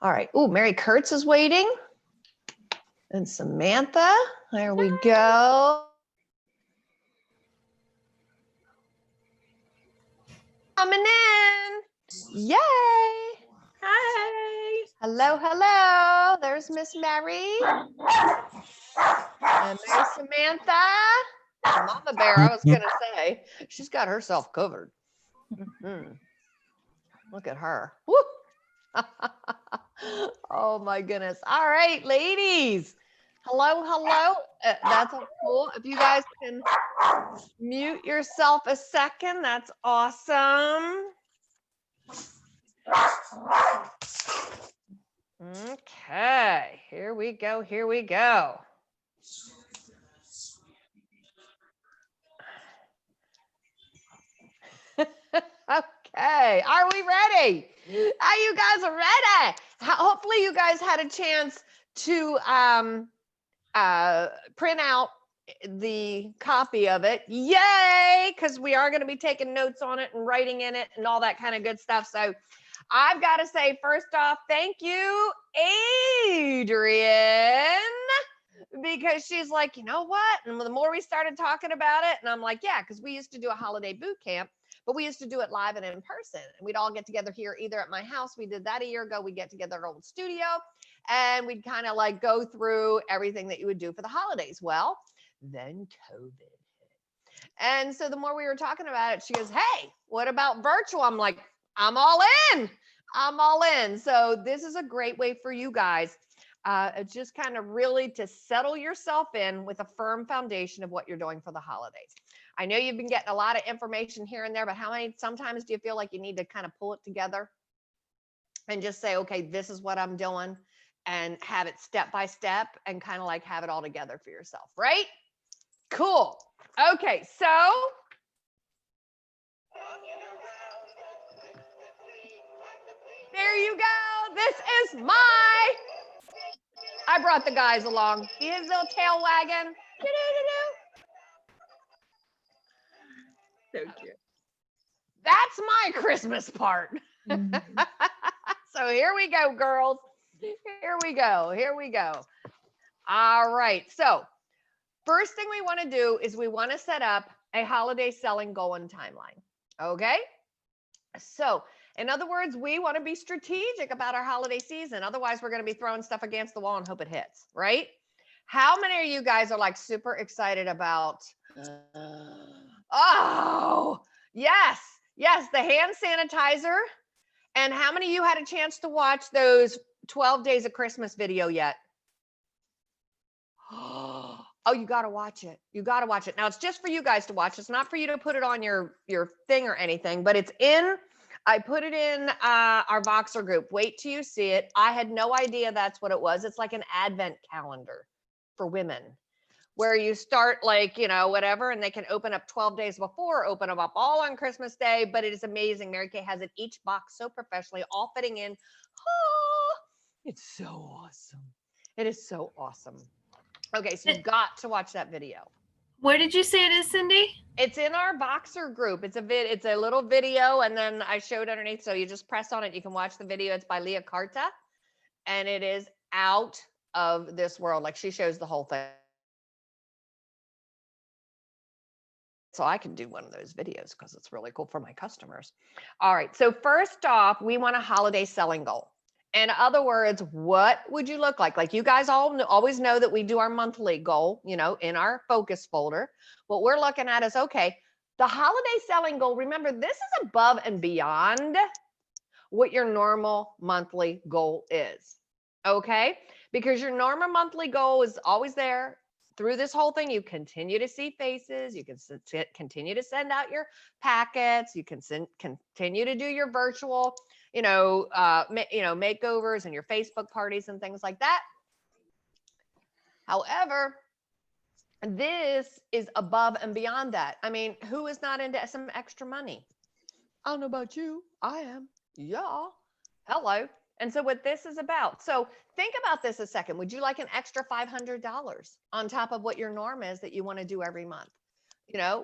All right. Oh, Mary Kurtz is waiting. And Samantha, there we go. Coming in. Yay. Hi. Hello, hello. There's Miss Mary. And there's Samantha. Mama Bear, I was going to say. She's got herself covered. Look at her. Woo. Oh, my goodness. All right, ladies. Hello, hello. That's cool. If you guys can mute yourself a second, that's awesome. Okay, here we go, here we go. Okay, are we ready? Are you guys ready? Hopefully you guys had a chance to print out the copy of it. Yay, because we are going to be taking notes on it and writing in it and all that kind of good stuff. So I've got to say, first off, thank you, Adrian, because she's like, you know what? And the more we started talking about it, and I'm like, yeah, because we used to do a holiday boot camp, but we used to do it live and in person. And we'd all get together here, either at my house. We did that a year ago. We'd get together at our old studio, and we'd kind of like go through everything that you would do for the holidays. Well, then COVID hit. And so the more we were talking about it, she goes, hey, what about virtual? I'm like, I'm all in. I'm all in. So this is a great way for you guys just kind of really to settle yourself in with a firm foundation of what you're doing for the holidays. I know you've been getting a lot of information here and there, but sometimes do you feel like you need to kind of pull it together and just say, okay, this is what I'm doing, and have it step by step and kind of like have it all together for yourself, right? Cool. Okay, so there you go. This is I brought the guys along. See his little tail wagging? So cute. That's my Christmas part. So here we go, girls. Here we go. Here we go. All right. So first thing we want to do is we want to set up a holiday selling goal and timeline. Okay. So in other words, we want to be strategic about our holiday season. Otherwise, we're going to be throwing stuff against the wall and hope it hits, right? How many of you guys are like super excited about, oh, yes, the hand sanitizer? And how many of you had a chance to watch those 12 Days of Christmas video yet? Oh, you got to watch it. You got to watch it. Now, it's just for you guys to watch. It's not for you to put it on your thing or anything, but I put it in our Voxer group. Wait till you see it. I had no idea that's what it was. It's like an advent calendar for women where you start like, whatever, and they can open up 12 days before, open them up all on Christmas Day, but it is amazing. Mary Kay has it each box so professionally, all fitting in. Oh, it's so awesome. It is so awesome. Okay, so you've got to watch that video. Where did you say it is, Cindy? It's in our Voxer group. It's a little video, and then I showed underneath. So you just press on it. You can watch the video. It's by Leah Carta, and it is out of this world. Like, she shows the whole thing. So I can do one of those videos because it's really cool for my customers. All right. So first off, we want a holiday selling goal. In other words, what would you look like? Like, you guys always know that we do our monthly goal, in our focus folder. What we're looking at is, okay, the holiday selling goal. Remember, this is above and beyond what your normal monthly goal is. Okay? Because your normal monthly goal is always there. Through this whole thing, you continue to see faces. You can continue to send out your packets. You can continue to do your virtual, makeovers and your Facebook parties and things like that. However, this is above and beyond that. I mean, who is not into some extra money? I don't know about you. I am. Yeah. Hello. And so what this is about. So think about this a second. Would you like an extra $500 on top of what your norm is that you want to do every month?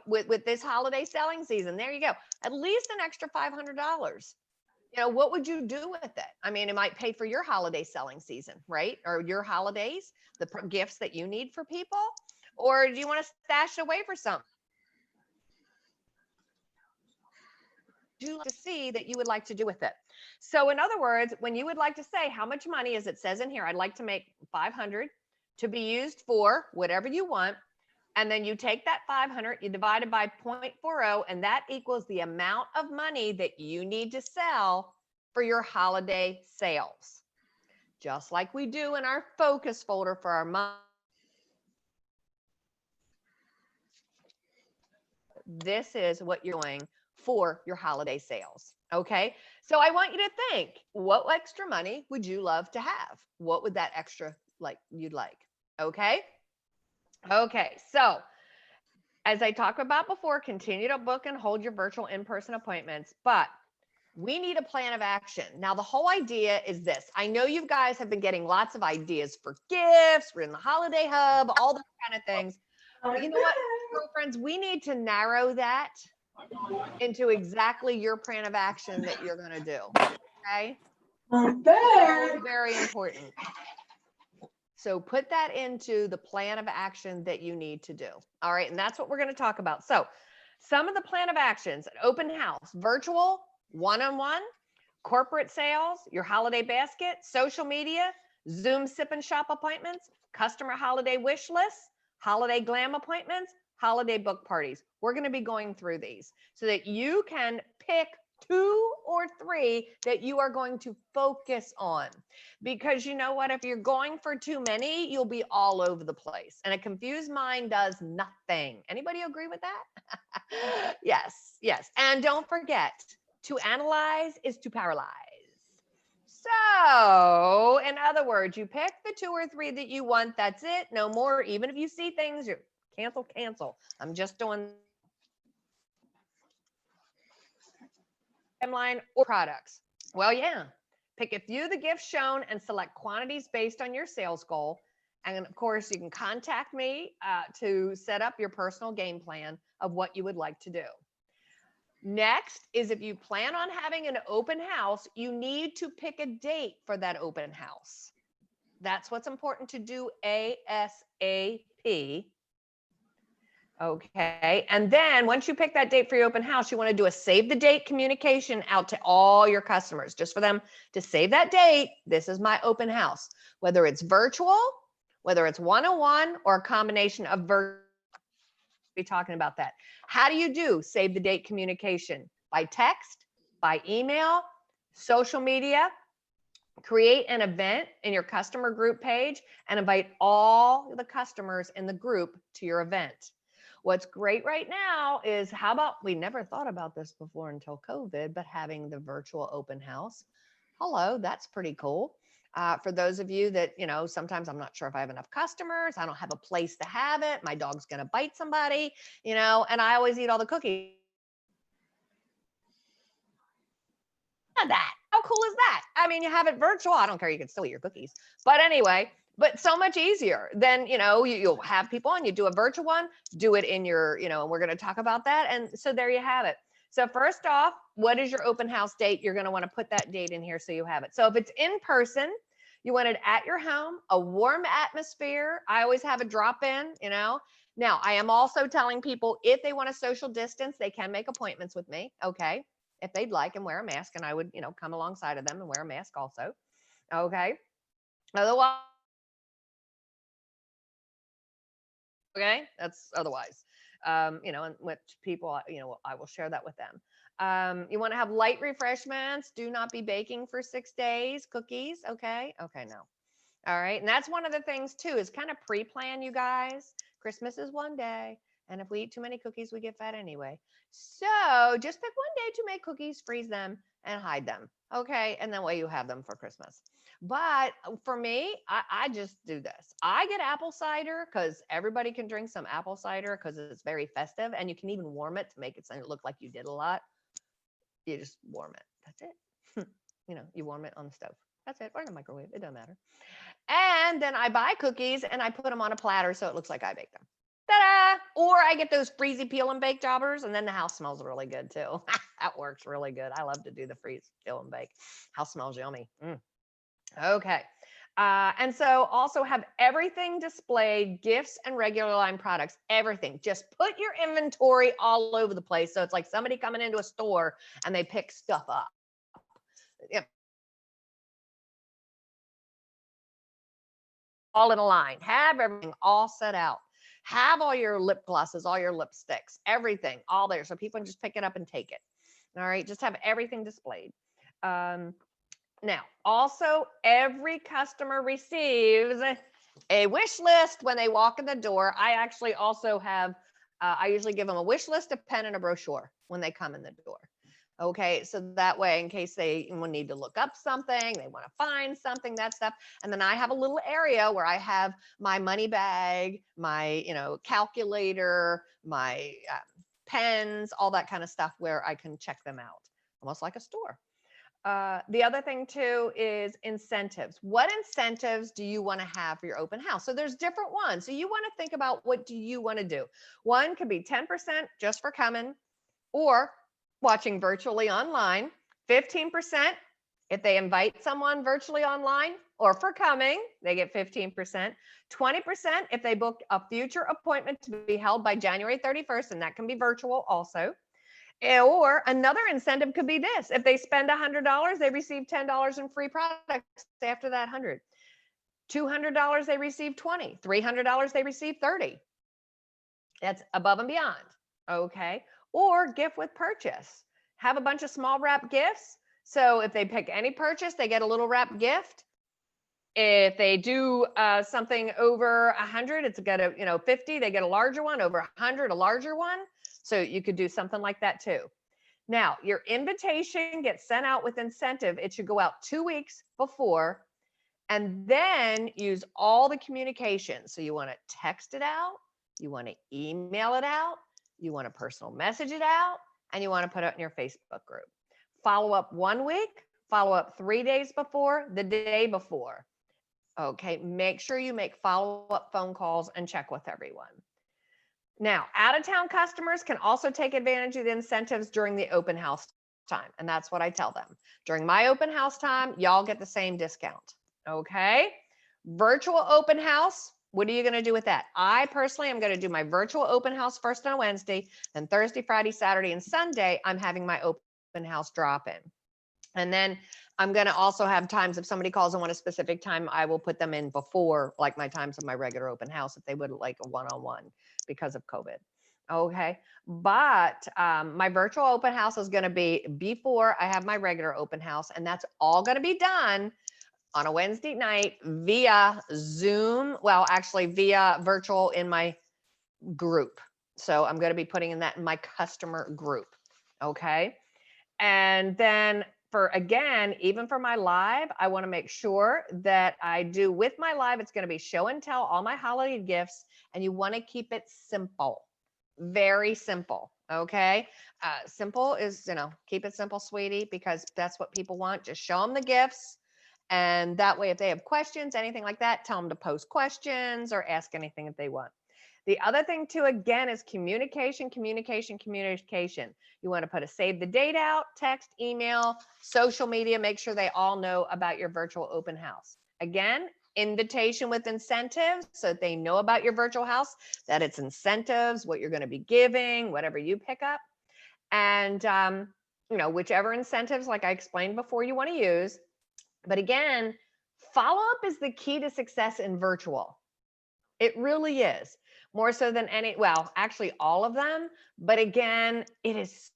With this holiday selling season, there you go. At least an extra $500. What would you do with it? I mean, it might pay for your holiday selling season, right? Or your holidays, the gifts that you need for people. Or do you want to stash it away for something? Do you like to see that you would like to do with it? So, in other words, when you would like to say how much money, as it says in here, I'd like to make 500 to be used for whatever you want. And then you take that 500, you divide it by 0.40, and that equals the amount of money that you need to sell for your holiday sales. Just like we do in our focus folder for our month. This is what you're doing for your holiday sales. Okay. So I want you to think, what extra money would you love to have? What would that extra you'd like? Okay. Okay. So as I talked about before, continue to book and hold your virtual in-person appointments, but we need a plan of action. Now, the whole idea is this. I know you guys have been getting lots of ideas for gifts. We're in the holiday hub, all those kind of things. But you know what, girlfriends, we need to narrow that into exactly your plan of action that you're going to do. Okay. Very, very important. So put that into the plan of action that you need to do. All right. And that's what we're going to talk about. So some of the plan of actions: an open house, virtual, one-on-one, corporate sales, your holiday basket, social media, Zoom sip and shop appointments, customer holiday wish lists, holiday glam appointments, holiday book parties. We're going to be going through these so that you can pick 2 or 3 that you are going to focus on. Because you know what? If you're going for too many, you'll be all over the place. And a confused mind does nothing. Anybody agree with that? Yes, yes. And don't forget, to analyze is to paralyze. So, in other words, you pick the 2 or 3 that you want. That's it. No more. Even if you see things, you cancel. I'm just doing timeline or products. Well, yeah. Pick a few of the gifts shown and select quantities based on your sales goal. And of course, you can contact me to set up your personal game plan of what you would like to do. Next is, if you plan on having an open house, you need to pick a date for that open house. That's what's important to do ASAP. Okay. And then once you pick that date for your open house, you want to do a save the date communication out to all your customers, just for them to save that date. This is my open house, whether it's virtual, whether it's one-on-one, or a combination of virtual. Be talking about that. How do you do save the date communication? By text, by email, social media. Create an event in your customer group page and invite all the customers in the group to your event. What's great right now is, how about, we never thought about this before until COVID, but having the virtual open house. Hello, that's pretty cool. For those of you that, sometimes I'm not sure if I have enough customers, I don't have a place to have it, my dog's going to bite somebody, and I always eat all the cookies. That. How cool is that? I mean, you have it virtual. I don't care. You can still eat your cookies. But anyway, but so much easier. Then, you'll have people on, you do a virtual one, do it in your, and we're going to talk about that. And so there you have it. So first off, what is your open house date? You're going to want to put that date in here so you have it. So if it's in person, you want it at your home, a warm atmosphere. I always have a drop in, Now, I am also telling people, if they want a social distance, they can make appointments with me. Okay. If they'd like, and wear a mask, and I would, come alongside of them and wear a mask also. Okay. Otherwise, okay, that's otherwise. And which people, I will share that with them. You want to have light refreshments. Do not be baking for 6 days. Cookies. Okay. Okay. No. All right. And that's one of the things too, is kind of pre-plan, you guys. Christmas is one day. And if we eat too many cookies, we get fat anyway. So just pick one day to make cookies, freeze them, and hide them. Okay. And then way you have them for Christmas. But for me, I just do this. I get apple cider because everybody can drink some apple cider because it's very festive. And you can even warm it to make it look like you did a lot. You just warm it. That's it. You warm it on the stove. That's it. Or in the microwave. It doesn't matter. And then I buy cookies and I put them on a platter so it looks like I baked them. Ta-da! Or I get those freezy peel and bake jobbers, and then the house smells really good too. That works really good. I love to do the freeze, peel and bake. House smells yummy. Okay. And so also have everything displayed, gifts and regular line products, everything. Just put your inventory all over the place. So it's like somebody coming into a store and they pick stuff up. Yep. All in a line. Have everything all set out. Have all your lip glosses, all your lipsticks, everything all there. So people can just pick it up and take it. All right. Just have everything displayed. Now, also, every customer receives a wish list when they walk in the door. I actually also have, I usually give them a wish list, a pen, and a brochure when they come in the door. Okay, so that way, in case they need to look up something, they want to find something, that stuff. And then I have a little area where I have my money bag, my, calculator, my pens, all that kind of stuff where I can check them out, almost like a store. The other thing too is incentives. What incentives do you want to have for your open house? So there's different ones. So you want to think about, what do you want to do? One could be 10% just for coming or watching virtually online, 15% if they invite someone virtually online or for coming, they get 15%, 20% if they book a future appointment to be held by January 31st, and that can be virtual also. Or another incentive could be this: if they spend $100, they receive $10 in free products after that 100. $200, they receive 20. $300, they receive 30. That's above and beyond. Okay. Or gift with purchase. Have a bunch of small wrap gifts. So if they pick any purchase, they get a little wrap gift. If they do something over 100, it's got a 50, they get a larger one. Over 100, a larger one. So you could do something like that too. Now, your invitation gets sent out with incentive. It should go out 2 weeks before, and then use all the communication. So you want to text it out, you want to email it out, you want to personal message it out, and you want to put it in your Facebook group. Follow up 1 week, follow up 3 days before, the day before. Okay, make sure you make follow-up phone calls and check with everyone. Now, out-of-town customers can also take advantage of the incentives during the open house time. And that's what I tell them. During my open house time, y'all get the same discount. Okay? Virtual open house, what are you going to do with that? I personally am going to do my virtual open house first on Wednesday, then Thursday, Friday, Saturday, and Sunday, I'm having my open house drop-in. And then I'm going to also have times, if somebody calls and want a specific time, I will put them in before, like my times of my regular open house, if they would like a one-on-one because of COVID. Okay. But my virtual open house is going to be before I have my regular open house. And that's all going to be done on a Wednesday night via Zoom. Well, actually via virtual in my group. So I'm going to be putting in that in my customer group. Okay. And then again, even for my live, I want to make sure that I do with my live, it's going to be show and tell, all my holiday gifts, and you want to keep it simple, very simple. Okay. Simple is, keep it simple, sweetie, because that's what people want. Just show them the gifts. And that way, if they have questions, anything like that, tell them to post questions or ask anything if they want. The other thing too, again, is communication, communication, communication. You want to put a save the date out, text, email, social media, make sure they all know about your virtual open house. Again, invitation with incentives so that they know about your virtual house, that it's incentives, what you're going to be giving, whatever you pick up. And, whichever incentives, like I explained before, you want to use. But again, follow up is the key to success in virtual. It really is. More so than actually all of them. But again, it is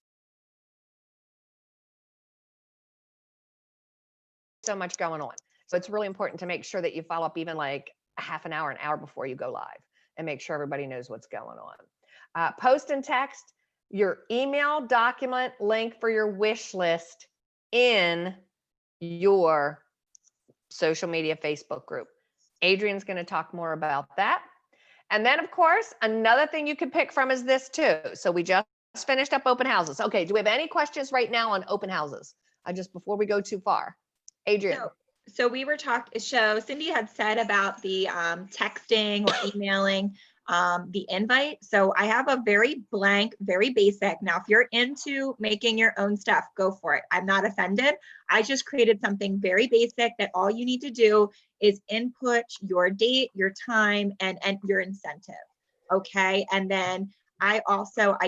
so much going on. So it's really important to make sure that you follow up even like a half an hour before you go live, and make sure everybody knows what's going on. Post and text your email document link for your wish list in your social media Facebook group. Adrian's going to talk more about that. And then, of course, another thing you could pick from is this too. So we just finished up open houses. Okay, do we have any questions right now on open houses? Before we go too far. Adrian. So we were Cindy had said about the texting or emailing. the invite. So I have a very blank, very basic. Now, if you're into making your own stuff, go for it. I'm not offended. I just created something very basic that all you need to do is input your date, your time, and your incentive. Okay. And then I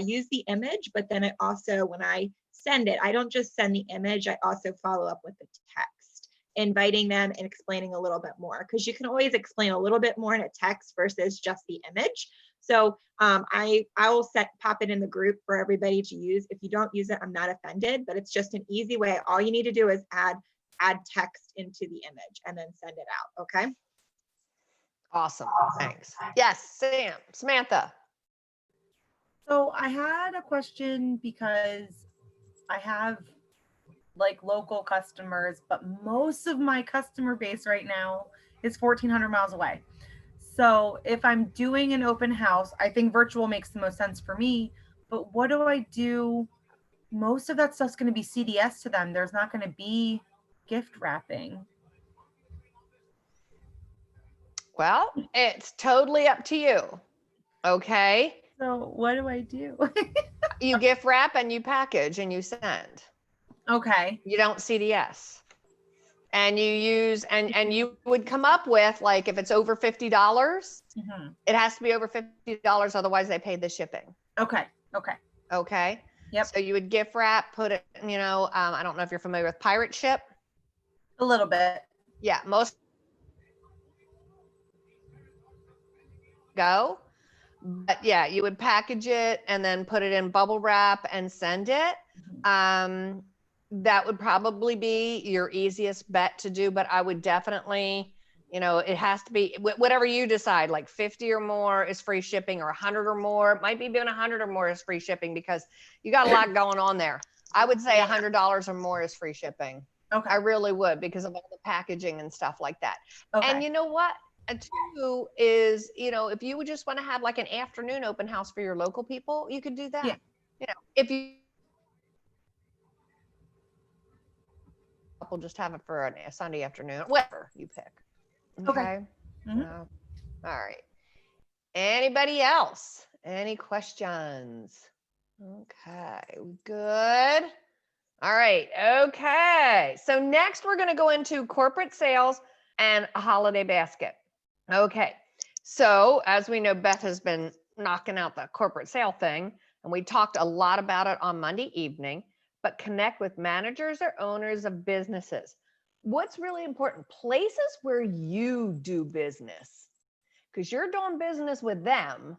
use the image, but then I also, when I send it, I don't just send the image, I also follow up with the text, inviting them and explaining a little bit more, because you can always explain a little bit more in a text versus just the image. So I will pop it in the group for everybody to use. If you don't use it, I'm not offended, but it's just an easy way. All you need to do is add text into the image and then send it out. Okay. Awesome. Thanks. Yes, Samantha. So I had a question because I have like local customers, but most of my customer base right now is 1,400 miles away. So if I'm doing an open house, I think virtual makes the most sense for me. But what do I do? Most of that stuff's going to be CDS to them. There's not going to be gift wrapping. Well, it's totally up to you. Okay. So what do I do? You gift wrap and you package and you send. Okay. You don't CDS. And you use, and you would come up with, like, if it's over $50, Mm-hmm. it has to be over $50. Otherwise they pay the shipping. Okay. Okay. Okay. Yep. So you would gift wrap, put it, I don't know if you're familiar with Pirate Ship. A little bit. Yeah. Most go. But yeah, you would package it and then put it in bubble wrap and send it. That would probably be your easiest bet to do, but I would definitely, it has to be whatever you decide, like 50 or more is free shipping, or 100 or more. It might be doing 100 or more is free shipping, because you got a lot going on there. I would say $100 or more is free shipping. Okay. I really would, because of all the packaging and stuff like that. Okay. And you know what? Two is, if you would just want to have like an afternoon open house for your local people, you could do that. Yeah. If you will just have it for a Sunday afternoon, whatever you pick. Okay. Mm-hmm. All right. Anybody else? Any questions? Okay, good. All right. Okay. So next we're going to go into corporate sales and a holiday basket. Okay. So as we know, Beth has been knocking out the corporate sale thing, and we talked a lot about it on Monday evening. But connect with managers or owners of businesses. What's really important? Places where you do business, because you're doing business with them.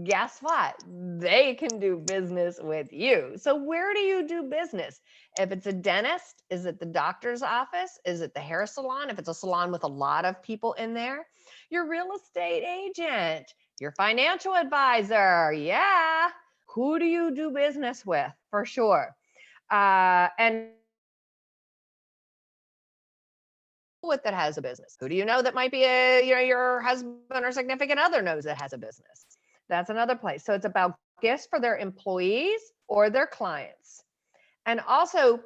Guess what? They can do business with you. So where do you do business? If it's a dentist, is it the doctor's office? Is it the hair salon? If it's a salon with a lot of people in there, your real estate agent, your financial advisor. Yeah. Who do you do business with? For sure. And with that has a business. Who do you know that might be your husband or significant other knows that has a business? That's another place. So it's about gifts for their employees or their clients. And also,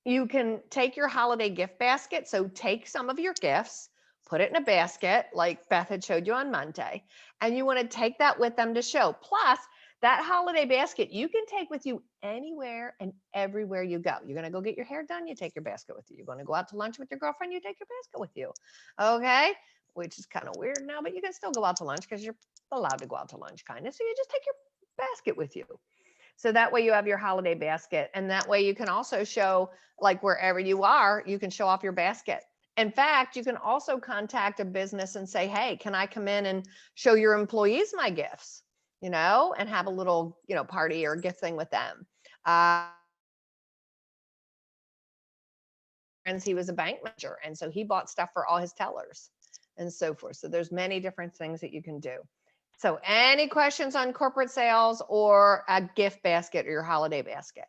you can take your holiday gift basket. So take some of your gifts, put it in a basket like Beth had showed you on Monday, and you want to take that with them to show. Plus, that holiday basket you can take with you anywhere and everywhere you go. You're going to go get your hair done, you take your basket with you. You're going to go out to lunch with your girlfriend, you take your basket with you. Okay? Which is kind of weird now, but you can still go out to lunch because you're allowed to go out to lunch kind of. So you just take your basket with you. So that way you have your holiday basket. And that way you can also show, like wherever you are, you can show off your basket. In fact, you can also contact a business and say, hey, can I come in and show your employees my gifts? And have a little, party or gift thing with them. And he was a bank manager. And so he bought stuff for all his tellers and so forth. So there's many different things that you can do. So any questions on corporate sales or a gift basket or your holiday basket?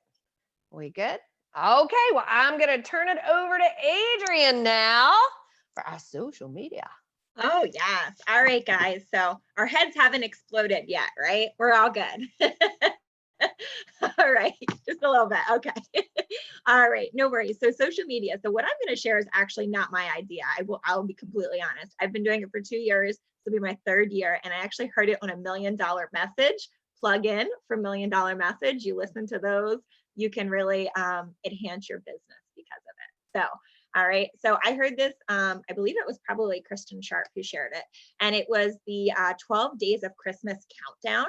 We good? Okay, well, I'm going to turn it over to Adrienne now for our social media. Oh, yes. All right, guys. So our heads haven't exploded yet, right? We're all good. All right, just a little bit. Okay. All right, no worries. So social media. So what I'm going to share is actually not my idea. I'll be completely honest. I've been doing it for 2 years. This will be my 3rd year. And I actually heard it on a $1 Million Message plug-in for $1 Million Message. You listen to those, you can really enhance your business because of it. So, all right. So I heard this, I believe it was probably Kristen Sharp who shared it. And it was the 12 Days of Christmas Countdown.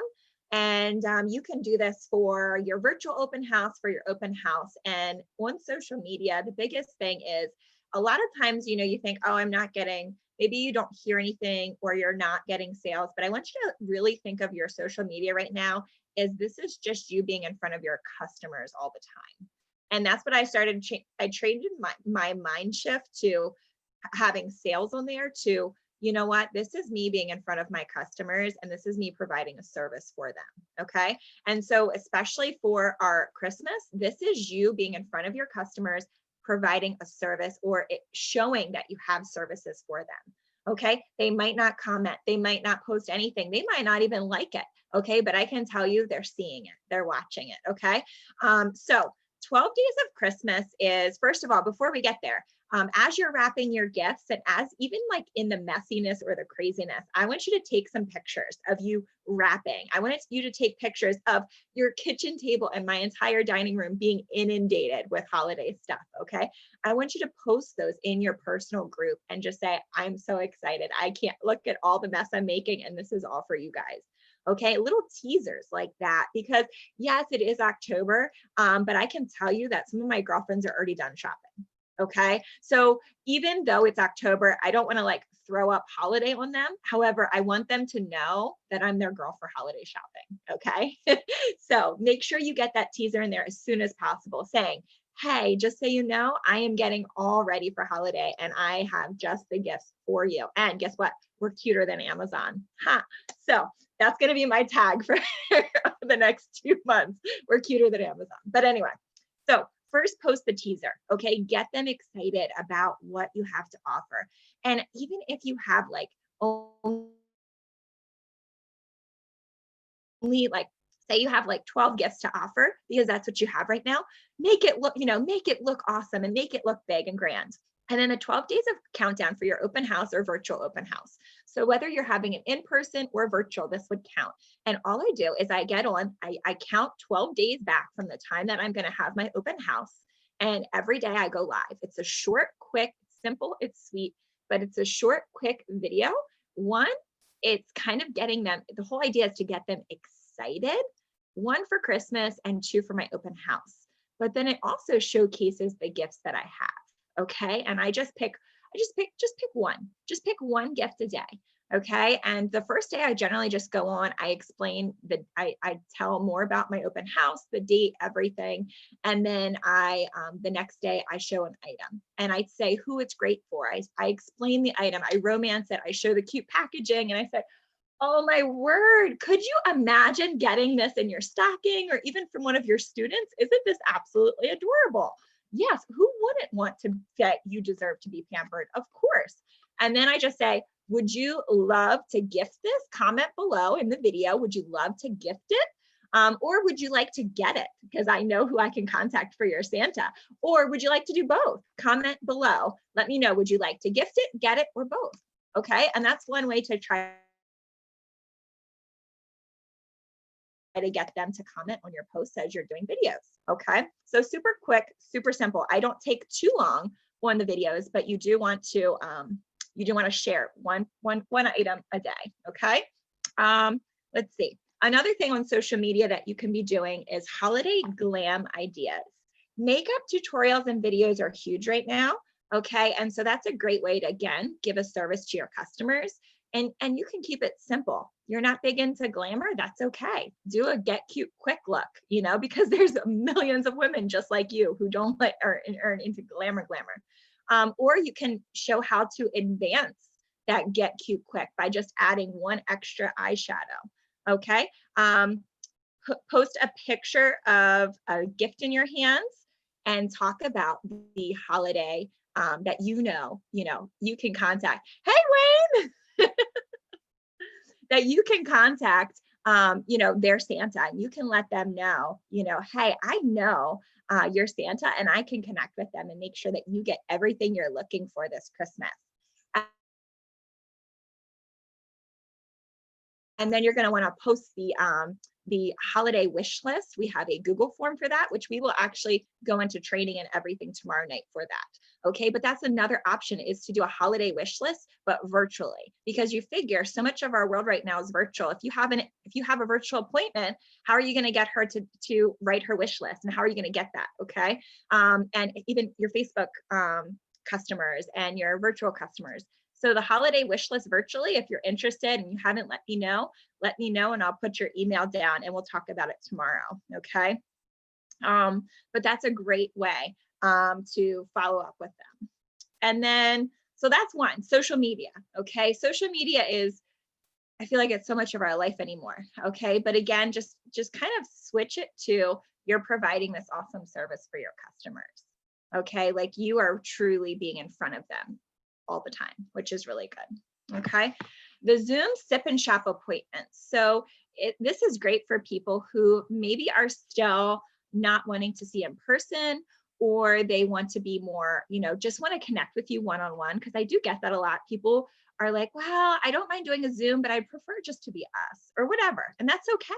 And you can do this for your virtual open house, for your open house. And on social media, the biggest thing is a lot of times, you know, you think, oh, I'm not getting, maybe you don't hear anything or you're not getting sales. But I want you to really think of your social media right now is this is just you being in front of your customers all the time. And that's what I started. I traded my mind shift to having sales on there to, you know what, this is me being in front of my customers and this is me providing a service for them. Okay. And so especially for our Christmas, this is you being in front of your customers, providing a service or showing that you have services for them. Okay. They might not comment. They might not post anything. They might not even like it. Okay. But I can tell you they're seeing it. They're watching it. Okay. So 12 Days of Christmas is, first of all, before we get there, as you're wrapping your gifts and as even like in the messiness or the craziness, I want you to take some pictures of you wrapping. I want you to take pictures of your kitchen table and my entire dining room being inundated with holiday stuff, okay? I want you to post those in your personal group and just say, I'm so excited. I can't look at all the mess I'm making and this is all for you guys. Okay, little teasers like that, because yes, it is October, but I can tell you that some of my girlfriends are already done shopping. Okay, so even though it's October, I don't want to like throw up holiday on them. However, I want them to know that I'm their girl for holiday shopping. Okay, so make sure you get that teaser in there as soon as possible saying, hey, just so you know, I am getting all ready for holiday and I have just the gifts for you. And guess what? We're cuter than Amazon. Ha. So that's going to be my tag for the next 2 months. We're cuter than Amazon. But anyway, so first post the teaser, okay? Get them excited about what you have to offer. And even if you have like only like, say you have like 12 gifts to offer because that's what you have right now, make it look, make it look awesome and make it look big and grand. And then the 12 days of countdown for your open house or virtual open house. So whether you're having an in-person or virtual, this would count. And all I do is I get on, I count 12 days back from the time that I'm going to have my open house. And every day I go live. It's a short, quick, simple, it's sweet, but it's a short, quick video. One, it's kind of getting them, the whole idea is to get them excited. One for Christmas and 2 for my open house. But then it also showcases the gifts that I have. Okay. And I just pick one gift a day. Okay. And the first day I generally just go on, I explain I tell more about my open house, the date, everything. And then the next day I show an item and I say who it's great for. I explain the item, I romance it, I show the cute packaging and I say, oh my word, could you imagine getting this in your stocking or even from one of your students? Isn't this absolutely adorable? Yes, who wouldn't want to get you deserve to be pampered? Of course. And then I just say, would you love to gift this? Comment below in the video. Would you love to gift it? Or would you like to get it? Because I know who I can contact for your Santa. Or would you like to do both? Comment below. Let me know. Would you like to gift it, get it, or both? Okay. And that's one way to try to get them to comment on your posts as you're doing videos. Okay. So super quick, super simple. I don't take too long on the videos, but you do want to share one item a day. Okay. Let's see. Another thing on social media that you can be doing is holiday glam ideas. Makeup tutorials and videos are huge right now. Okay. And so that's a great way to, again, give a service to your customers. And you can keep it simple. You're not big into glamour, that's okay. Do a get cute quick look, because there's millions of women just like you who don't like or into glamour. Or you can show how to advance that get cute quick by just adding one extra eyeshadow. Okay. Post a picture of a gift in your hands and talk about the holiday that you can contact. Hey, Wayne. That you can contact you know, their Santa, and you can let them know, you know, hey, I know your Santa, and I can connect with them and make sure that you get everything you're looking for this Christmas. And then you're going to want to post the holiday wish list. We have a Google form for that, which we will actually go into training and everything tomorrow night for that. Okay, but that's another option, is to do a holiday wish list, but virtually, because you figure so much of our world right now is virtual. If you have a virtual appointment, how are you going to get her to write her wish list, and how are you going to get that? Okay, and even your Facebook customers and your virtual customers. So the holiday wish list virtually, if you're interested and you haven't let me know, and I'll put your email down and we'll talk about it tomorrow. Okay. But that's a great way to follow up with them. And then, so that's one, social media. Okay. Social media is, I feel like it's so much of our life anymore. Okay. But again, just kind of switch it to, you're providing this awesome service for your customers. Okay. Like you are truly being in front of them all the time, which is really good. Okay. The Zoom sip and shop appointments. So this is great for people who maybe are still not wanting to see in person, or they want to be more, you know, just want to connect with you one-on-one. Because I do get that a lot. People are like, well, I don't mind doing a Zoom, but I'd prefer just to be us or whatever. And that's okay.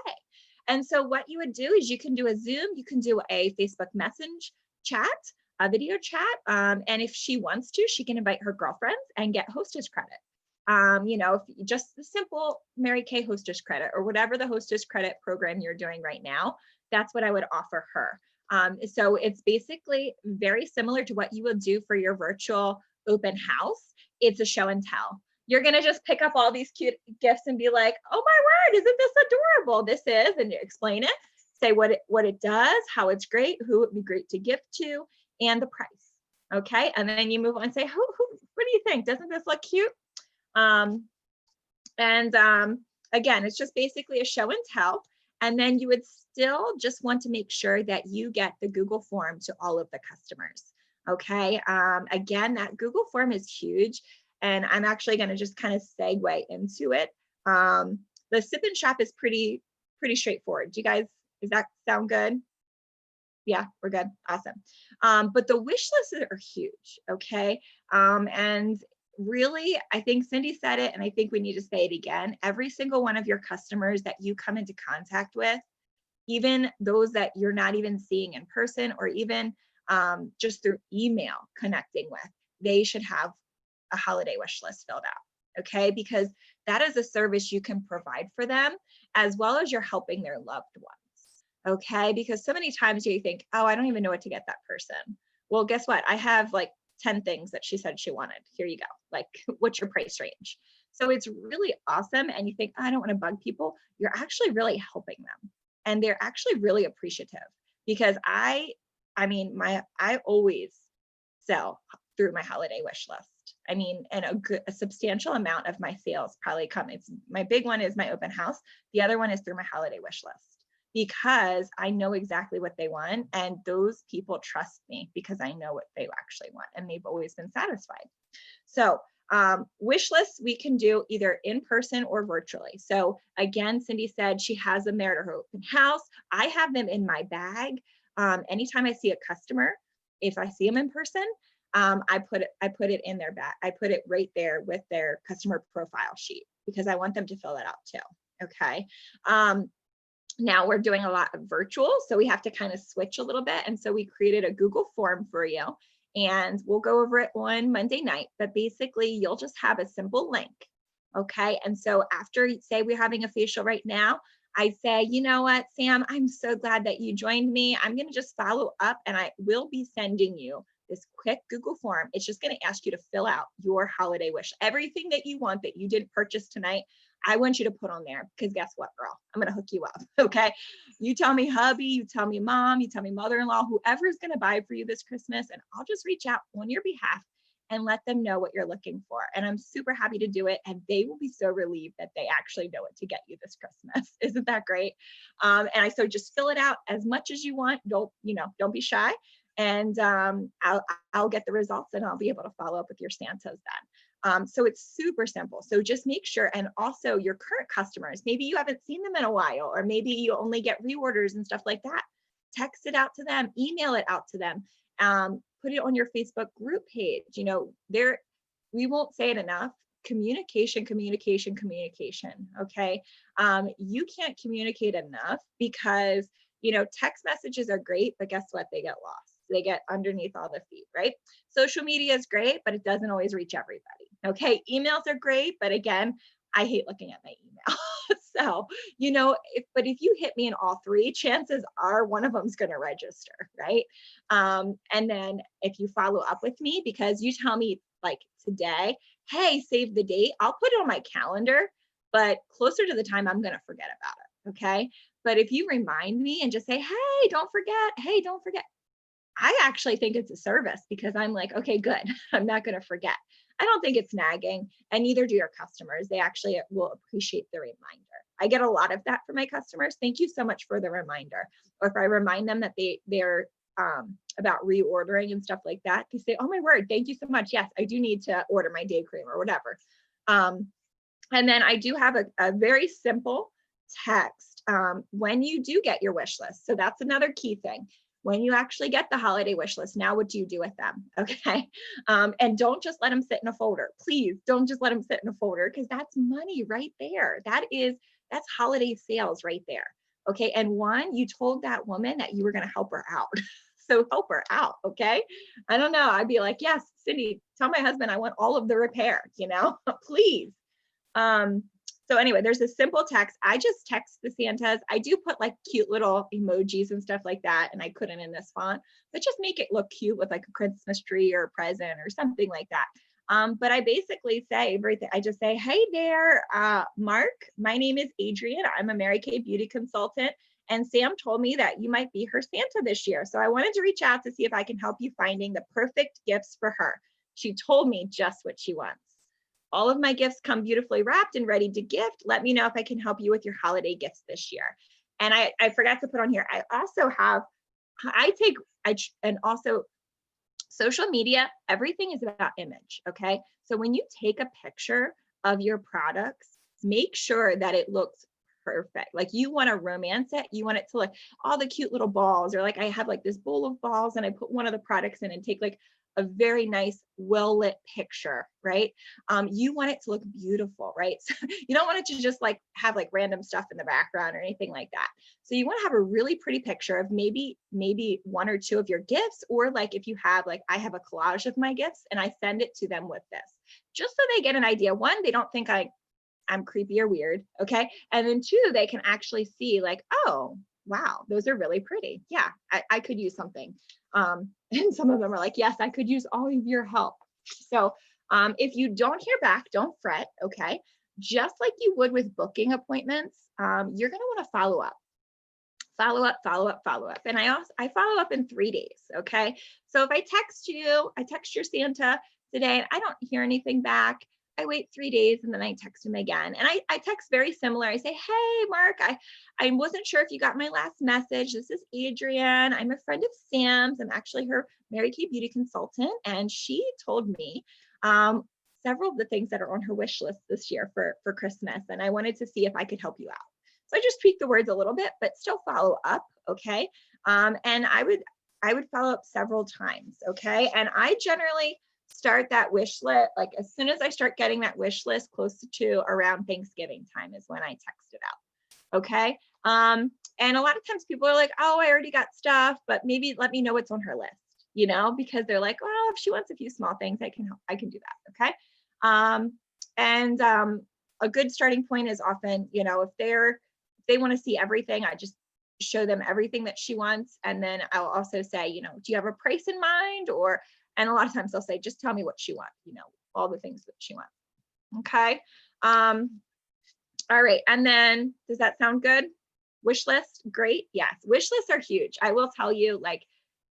And so what you would do is you can do a Zoom, you can do a Facebook Messenger chat, a video chat. And if she wants to, she can invite her girlfriends and get hostess credit. You know, if just the simple Mary Kay hostess credit, or whatever the hostess credit program you're doing right now, that's what I would offer her. So it's basically very similar to what you would do for your virtual open house. It's a show and tell. You're going to just pick up all these cute gifts and be like, oh my word, isn't this adorable? This is, and you explain it, say what it does, how it's great, who it would be great to gift to, and the price. Okay. And then you move on and say, what do you think? Doesn't this look cute? Again, it's just basically a show and tell. And then you would still just want to make sure that you get the Google form to all of the customers. Okay. Again, that Google form is huge. And I'm actually going to just kind of segue into it. The sip and shop is pretty straightforward. Do you guys, does that sound good? Yeah, we're good. Awesome. But the wish lists are huge. Okay. And really, I think Cindy said it, and I think we need to say it again. Every single one of your customers that you come into contact with, even those that you're not even seeing in person, or even just through email connecting with, they should have a holiday wish list filled out. Okay. Because that is a service you can provide for them, as well as you're helping their loved ones. Okay. Because so many times you think, oh, I don't even know what to get that person. Well, guess what? I have like 10 things that she said she wanted. Here you go. Like, what's your price range? So it's really awesome. And you think, I don't want to bug people. You're actually really helping them. And they're actually really appreciative, because I always sell through my holiday wish list. I mean, and a substantial amount of my sales probably come. It's my big one is my open house. The other one is through my holiday wish list, because I know exactly what they want, and those people trust me because I know what they actually want, and they've always been satisfied. So wish lists we can do either in person or virtually. So again, Cindy said she has them there at her open house. I have them in my bag. Anytime I see a customer, if I see them in person, I put it in their bag. I put it right there with their customer profile sheet, because I want them to fill it out too. Okay. Now we're doing a lot of virtual, so we have to kind of switch a little bit. And so we created a Google form for you, and we'll go over it on Monday night, but basically you'll just have a simple link. Okay. And so after, say we're having a facial right now, I say, you know what, Sam, I'm so glad that you joined me. I'm going to just follow up, and I will be sending you this quick Google form. It's just going to ask you to fill out your holiday wish. Everything that you want that you didn't purchase tonight, I want you to put on there, because guess what, girl? I'm going to hook you up. Okay. You tell me hubby, you tell me mom, you tell me mother-in-law, whoever's going to buy for you this Christmas, and I'll just reach out on your behalf and let them know what you're looking for. And I'm super happy to do it. And they will be so relieved that they actually know what to get you this Christmas. Isn't that great? So just fill it out as much as you want. Don't be shy. And I'll get the results, and I'll be able to follow up with your Santas So it's super simple. So just make sure, and also your current customers, maybe you haven't seen them in a while, or maybe you only get reorders and stuff like that. Text it out to them, email it out to them, put it on your Facebook group page. You know, we won't say it enough. Communication, communication, communication. Okay. You can't communicate enough because, you know, text messages are great, but guess what? They get lost. They get underneath all the feet, right? Social media is great, but it doesn't always reach everybody. Okay. Emails are great, but again, I hate looking at my email. So, you know, but if you hit me in all three, chances are one of them is going to register, right? And then if you follow up with me, because you tell me like today, hey, save the date, I'll put it on my calendar, but closer to the time, I'm going to forget about it. Okay. But if you remind me and just say, hey, don't forget, hey, don't forget, I actually think it's a service because I'm like, okay, good. I'm not going to forget. I don't think it's nagging, and neither do your customers. They actually will appreciate the reminder. I get a lot of that from my customers. Thank you so much for the reminder. Or if I remind them that they're about reordering and stuff like that, they say, oh my word, thank you so much. Yes, I do need to order my day cream or whatever. And then I do have a very simple text when you do get your wish list. So that's another key thing. When you actually get the holiday wish list, now what do you do with them? Okay. And don't just let them sit in a folder. Please don't just let them sit in a folder, because that's money right there. That's holiday sales right there. Okay. And one, you told that woman that you were going to help her out. So help her out. Okay. I don't know. I'd be like, yes, Cindy, tell my husband I want all of the repair, you know, please. So anyway, there's a simple text. I just text the Santas. I do put like cute little emojis and stuff like that, and I couldn't in this font, but just make it look cute with like a Christmas tree or a present or something like that. But I basically say everything. I just say, hey there, Mark, my name is Adrian. I'm a Mary Kay beauty consultant, and Sam told me that you might be her Santa this year. So I wanted to reach out to see if I can help you finding the perfect gifts for her. She told me just what she wants. All of my gifts come beautifully wrapped and ready to gift. Let me know if I can help you with your holiday gifts this year. And I forgot to put on here, I also have, and also social media, everything is about image, okay? So when you take a picture of your products, make sure that it looks perfect. Like you want to romance it. You want it to look all the cute little balls, or like I have like this bowl of balls and I put one of the products in and take like a very nice, well-lit picture, right? You want it to look beautiful, right? So you don't want it to just like have like random stuff in the background or anything like that. So you want to have a really pretty picture of maybe one or two of your gifts, or like if you have like, I have a collage of my gifts and I send it to them with this, just so they get an idea. One, they don't think I'm creepy or weird, okay? And then two, they can actually see like, oh, wow, those are really pretty. Yeah, I could use something. And some of them are like, yes, I could use all of your help. So if you don't hear back, don't fret, okay? Just like you would with booking appointments, you're gonna wanna follow up. Follow up. And I follow up in 3 days, okay? So if I text your Santa today and I don't hear anything back, I wait 3 days and then I text him again. And I text very similar. I say, hey, Mark, I wasn't sure if you got my last message. This is Adrian. I'm a friend of Sam's. I'm actually her Mary Kay beauty consultant. And she told me several of the things that are on her wish list this year for Christmas. And I wanted to see if I could help you out. So I just tweak the words a little bit, but still follow up, okay? And I would follow up several times, okay? And I generally start that wish list, like as soon as I start getting that wish list close to around Thanksgiving time is when I text it out, okay? And a lot of times people are like, oh, I already got stuff, but maybe let me know what's on her list, you know, because they're like, well, if she wants a few small things, I can do that, okay? And a good starting point is often, you know, if they want to see everything, I just show them everything that she wants. And then I'll also say, you know, do you have a price in mind? And a lot of times they'll say, just tell me what she wants, you know, all the things that she wants. Okay. All right. And then does that sound good? Wish list. Great. Yes. Wish lists are huge. I will tell you, like,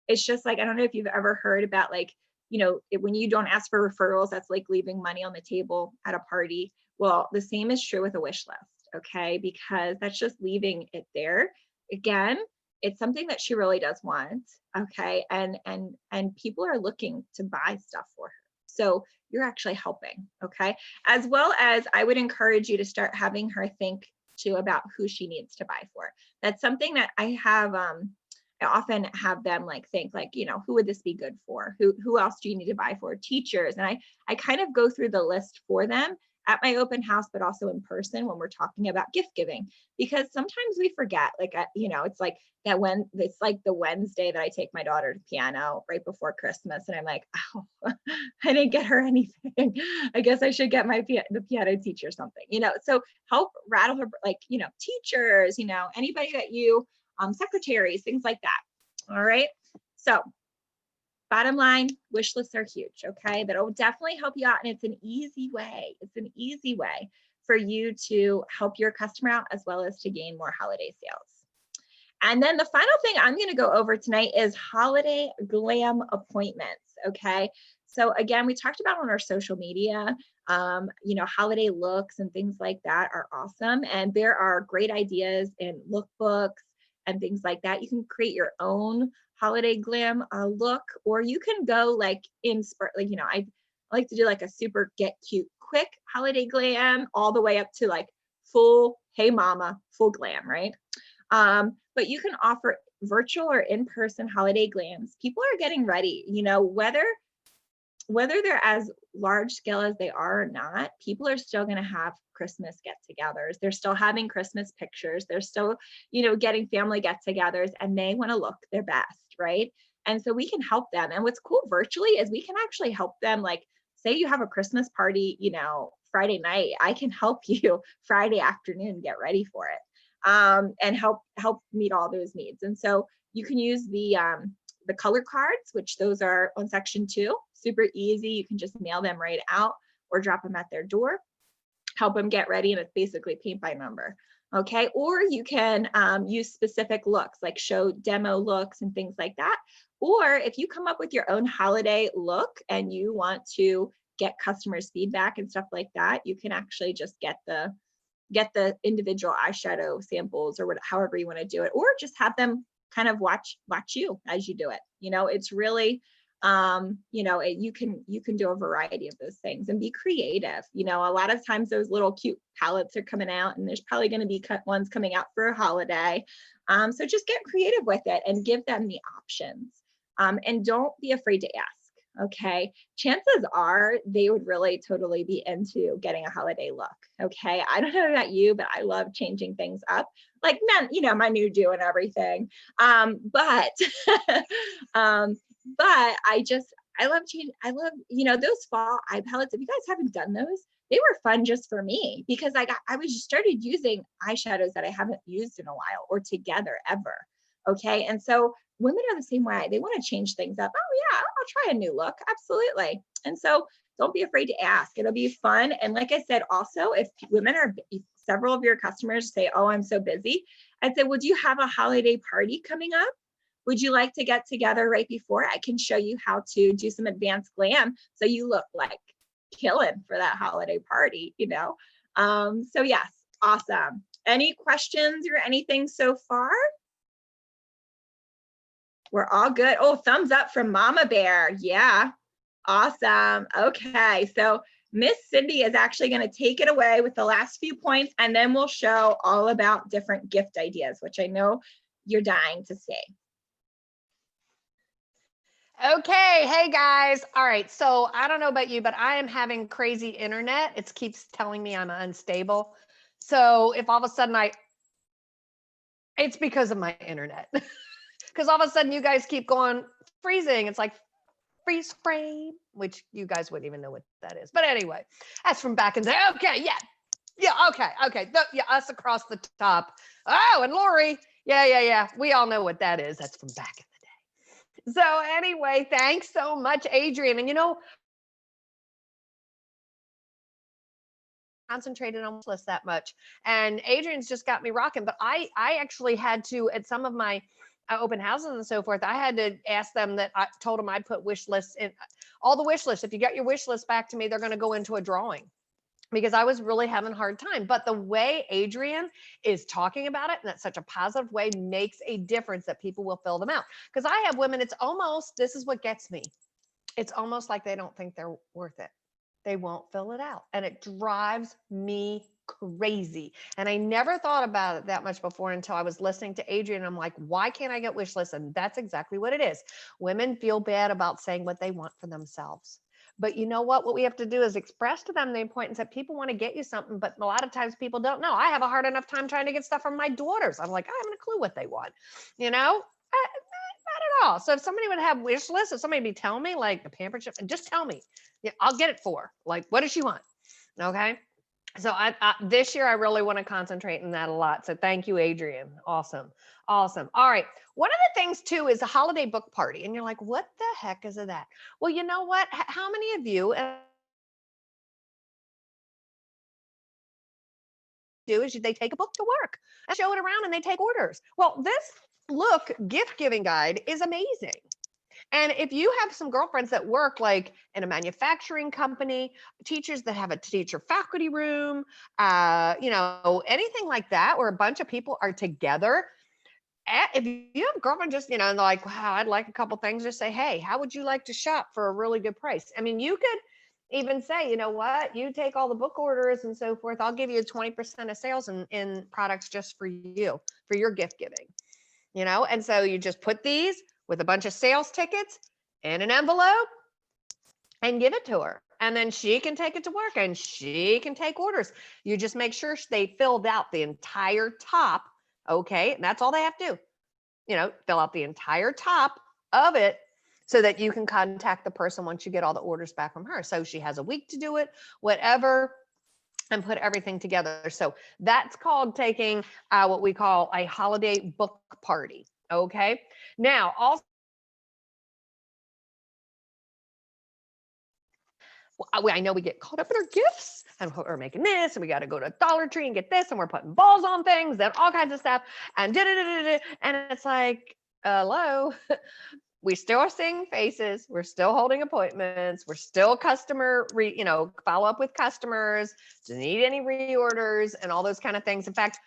it's just like, I don't know if you've ever heard about like, you know, when you don't ask for referrals, that's like leaving money on the table at a party. Well, the same is true with a wish list. Okay. Because that's just leaving it there. Again, it's something that she really does want, okay? And people are looking to buy stuff for her. So you're actually helping. Okay. As well as I would encourage you to start having her think too about who she needs to buy for. That's something that I have, I often have them like think like, you know, who would this be good for? Who else do you need to buy for? Teachers. And I kind of go through the list for them at my open house, but also in person when we're talking about gift giving, because sometimes we forget, like, you know, it's like that when it's like the Wednesday that I take my daughter to piano right before Christmas. And I'm like, oh, I didn't get her anything. I guess I should get the piano teacher something, you know, so help rattle her, like, you know, teachers, you know, anybody that you, secretaries, things like that. All right. So bottom line, wish lists are huge. Okay. That'll definitely help you out. And it's an easy way. It's an easy way for you to help your customer out as well as to gain more holiday sales. And then the final thing I'm going to go over tonight is holiday glam appointments. Okay. So again, we talked about on our social media, you know, holiday looks and things like that are awesome. And there are great ideas in lookbooks and things like that. You can create your own holiday glam look, or you can go like like, you know, I like to do like a super get cute quick holiday glam all the way up to like full, hey mama, full glam, right? But you can offer virtual or in-person holiday glams. People are getting ready, you know, whether they're as large scale as they are or not, people are still going to have Christmas get-togethers. They're still having Christmas pictures. They're still, you know, getting family get-togethers, and they want to look their best, right? And so we can help them. And what's cool virtually is we can actually help them. Like, say you have a Christmas party, you know, Friday night, I can help you Friday afternoon get ready for it, and help meet all those needs. And so you can use the color cards, which those are on section 2, super easy. You can just mail them right out or drop them at their door, help them get ready. And it's basically paint by number. Okay. Or you can use specific looks, like show demo looks and things like that. Or if you come up with your own holiday look and you want to get customers feedback and stuff like that, you can actually just get the individual eyeshadow samples or however you want to do it, or just have them kind of watch you as you do it. You know, it's really, you know, you can do a variety of those things and be creative. You know, a lot of times those little cute palettes are coming out, and there's probably going to be ones coming out for a holiday. So just get creative with it and give them the options. And don't be afraid to ask. Okay. Chances are they would really totally be into getting a holiday look. Okay. I don't know about you, but I love changing things up, like, you know, my new do and everything. But I love change. I love, you know, those fall eye palettes. If you guys haven't done those, they were fun just for me, because I started using eyeshadows that I haven't used in a while or together ever. Okay. And so women are the same way. They want to change things up. Oh yeah, I'll try a new look. Absolutely. And so don't be afraid to ask. It'll be fun. And like I said, also, if several of your customers say, oh, I'm so busy, I'd say, well, do you have a holiday party coming up? Would you like to get together right before? I can show you how to do some advanced glam so you look like killing for that holiday party, you know? So yes, awesome. Any questions or anything so far? We're all good. Oh, thumbs up from Mama Bear. Yeah, awesome. Okay, so Miss Cindy is actually going to take it away with the last few points, and then we'll show all about different gift ideas, which I know you're dying to see. Okay, hey guys. All right, so I don't know about you, but I am having crazy internet. It keeps telling me I'm unstable. So if all of a sudden it's because of my internet. Because all of a sudden you guys keep going freezing. It's like freeze frame, which you guys wouldn't even know what that is. But anyway, that's from back in the day. Okay, yeah, okay. Yeah, us across the top. Oh, and Lori. Yeah. We all know what that is. That's from back in the day. So anyway, thanks so much, Adrian. And you know, concentrated on list that much. And Adrian's just got me rocking. But I actually had to, at some of my open houses and so forth, I had to ask them that I told them I'd put wish lists in, all the wish lists. If you get your wish list back to me, they're going to go into a drawing, because I was really having a hard time. But the way Adrian is talking about it, and that's such a positive way, makes a difference that people will fill them out. Because I have women, it's almost, this is what gets me. It's almost like they don't think they're worth it. They won't fill it out. And it drives me crazy. And I never thought about it that much before until I was listening to Adrian. I'm like, why can't I get wish lists? And that's exactly what it is. Women feel bad about saying what they want for themselves. But you know what? What we have to do is express to them the importance that people want to get you something, but a lot of times people don't know. I have a hard enough time trying to get stuff from my daughters. I'm like, I haven't a clue what they want, you know? Not at all. So if somebody would have wish lists, if somebody be telling me like the pamper chip, just tell me, yeah, I'll get it for her. Like, what does she want? Okay. So I this year I really want to concentrate on that a lot. So thank you, Adrian. Awesome. Awesome. All right. One of the things too is a holiday book party. And you're like, what the heck is that? Well, you know what? How many of you do is they take a book to work and show it around and they take orders. Well, this look gift giving guide is amazing. And if you have some girlfriends that work like in a manufacturing company, teachers that have a teacher faculty room, you know, anything like that, where a bunch of people are together. If you have a girlfriend, just, you know, and they're like, wow, I'd like a couple things, just say, hey, how would you like to shop for a really good price? I mean, you could even say, you know what, you take all the book orders and so forth. I'll give you 20% of sales in products just for you, for your gift giving, you know? And so you just put these with a bunch of sales tickets in an envelope and give it to her. And then she can take it to work and she can take orders. You just make sure they filled out the entire top. Okay. And that's all they have to do. You know, fill out the entire top of it so that you can contact the person once you get all the orders back from her. So she has a week to do it, whatever, and put everything together. So that's called taking what we call a holiday book party. Okay. Now, also, I know we get caught up in our gifts and we're making this and we got to go to Dollar Tree and get this and we're putting balls on things and all kinds of stuff and and it's like, hello, we still are seeing faces. We're still holding appointments. We're still follow up with customers. Do you need any reorders and all those kind of things? In fact,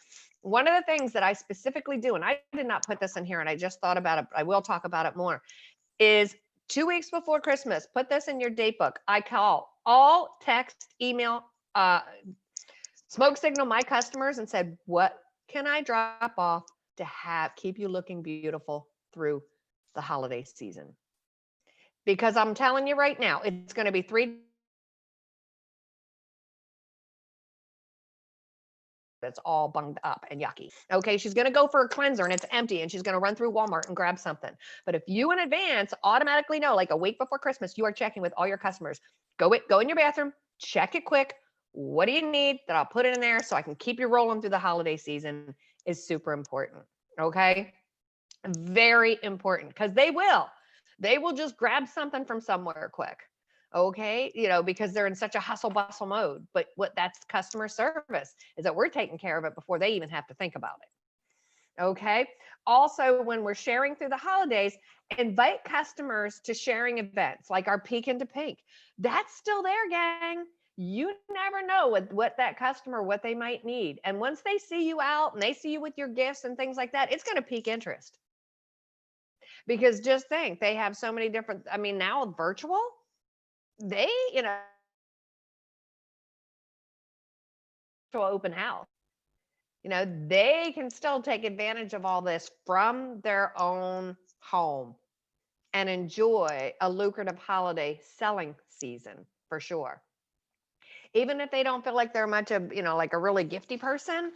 one of the things that I specifically do, and I did not put this in here and I just thought about it, I will talk about it more, is 2 weeks before Christmas, put this in your date book. I call all text, email, smoke signal my customers and said, what can I drop off to keep you looking beautiful through the holiday season? Because I'm telling you right now, it's going to be 3 that's all bunged up and yucky. Okay, she's going to go for a cleanser and it's empty and she's going to run through Walmart and grab something. But if you in advance automatically know, like a week before Christmas, you are checking with all your customers. Go in your bathroom, check it quick. What do you need that I'll put it in there so I can keep you rolling through the holiday season is super important. Okay, very important, because they will just grab something from somewhere quick. Okay, you know, because they're in such a hustle bustle mode. But that's customer service, is that we're taking care of it before they even have to think about it. Okay. Also, when we're sharing through the holidays, invite customers to sharing events like our Peek into Pink. That's still there, gang. You never know what that customer, what they might need. And once they see you out and they see you with your gifts and things like that, it's going to pique interest. Because just think, they have so many different, I mean, now virtual, they, you know, open house, you know, they can still take advantage of all this from their own home and enjoy a lucrative holiday selling season for sure. Even if they don't feel like they're much of, you know, like a really gifty person,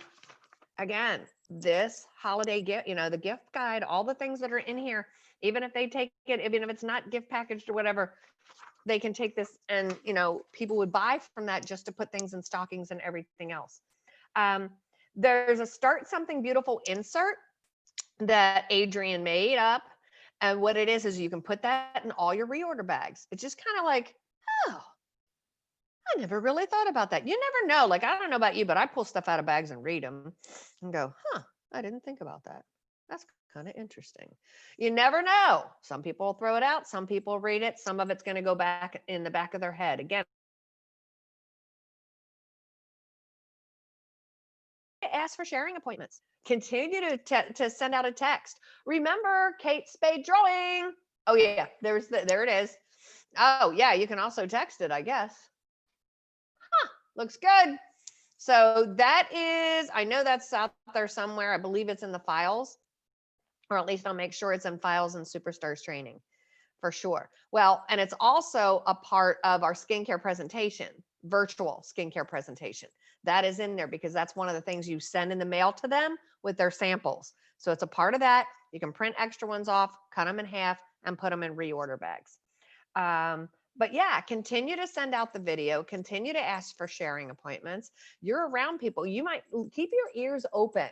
again, this holiday gift, you know, the gift guide, all the things that are in here, even if they take it, even if it's not gift packaged or whatever, they can take this and, you know, people would buy from that just to put things in stockings and everything else. There's a Start Something Beautiful insert that Adrian made up. And what it is you can put that in all your reorder bags. It's just kind of like, oh, I never really thought about that. You never know. Like, I don't know about you, but I pull stuff out of bags and read them and go, huh, I didn't think about that. That's kind of interesting. You never know. Some people will throw it out. Some people read it. Some of it's going to go back in the back of their head. Again, ask for sharing appointments. Continue to send out a text. Remember Kate Spade Drawing. Oh yeah, there it is. Oh yeah, you can also text it, I guess. Looks good. So that is, I know that's out there somewhere. I believe it's in the files, or at least I'll make sure it's in files and Superstars training for sure. Well, and it's also a part of our skincare presentation, virtual skincare presentation. That is in there because that's one of the things you send in the mail to them with their samples. So it's a part of that. You can print extra ones off, cut them in half, and put them in reorder bags. But yeah, continue to send out the video, continue to ask for sharing appointments. You're around people. You might keep your ears open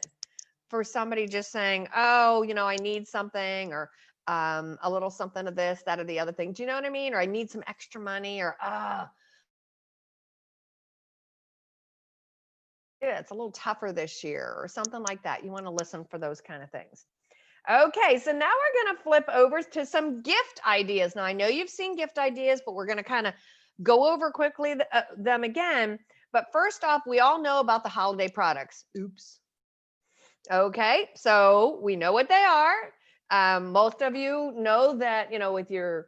for somebody just saying, oh, you know, I need something, or a little something of this, that, or the other thing. Do you know what I mean? Or I need some extra money, or yeah, it's a little tougher this year, or something like that. You want to listen for those kind of things. Okay, so now we're going to flip over to some gift ideas. Now, I know you've seen gift ideas, but we're going to kind of go over quickly them again. But first off, we all know about the holiday products. Oops. Okay, so we know what they are. Most of you know that, you know, with your,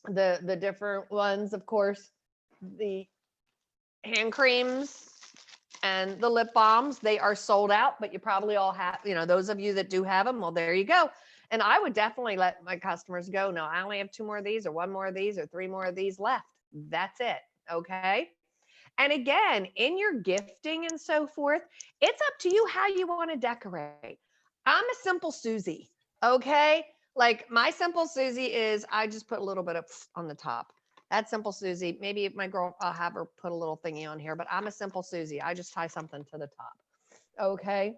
the different ones, of course, the hand creams and the lip balms, they are sold out, but you probably all have, you know, those of you that do have them, well, there you go. And I would definitely let my customers go. No, I only have 2 more of these, or 1 more of these, or 3 more of these left. That's it. Okay. And again, in your gifting and so forth, it's up to you how you want to decorate. I'm a simple Susie. Okay. Like my simple Susie is, I just put a little bit of on the top. That's simple Susie. Maybe my girl, I'll have her put a little thingy on here, but I'm a simple Susie. I just tie something to the top. Okay.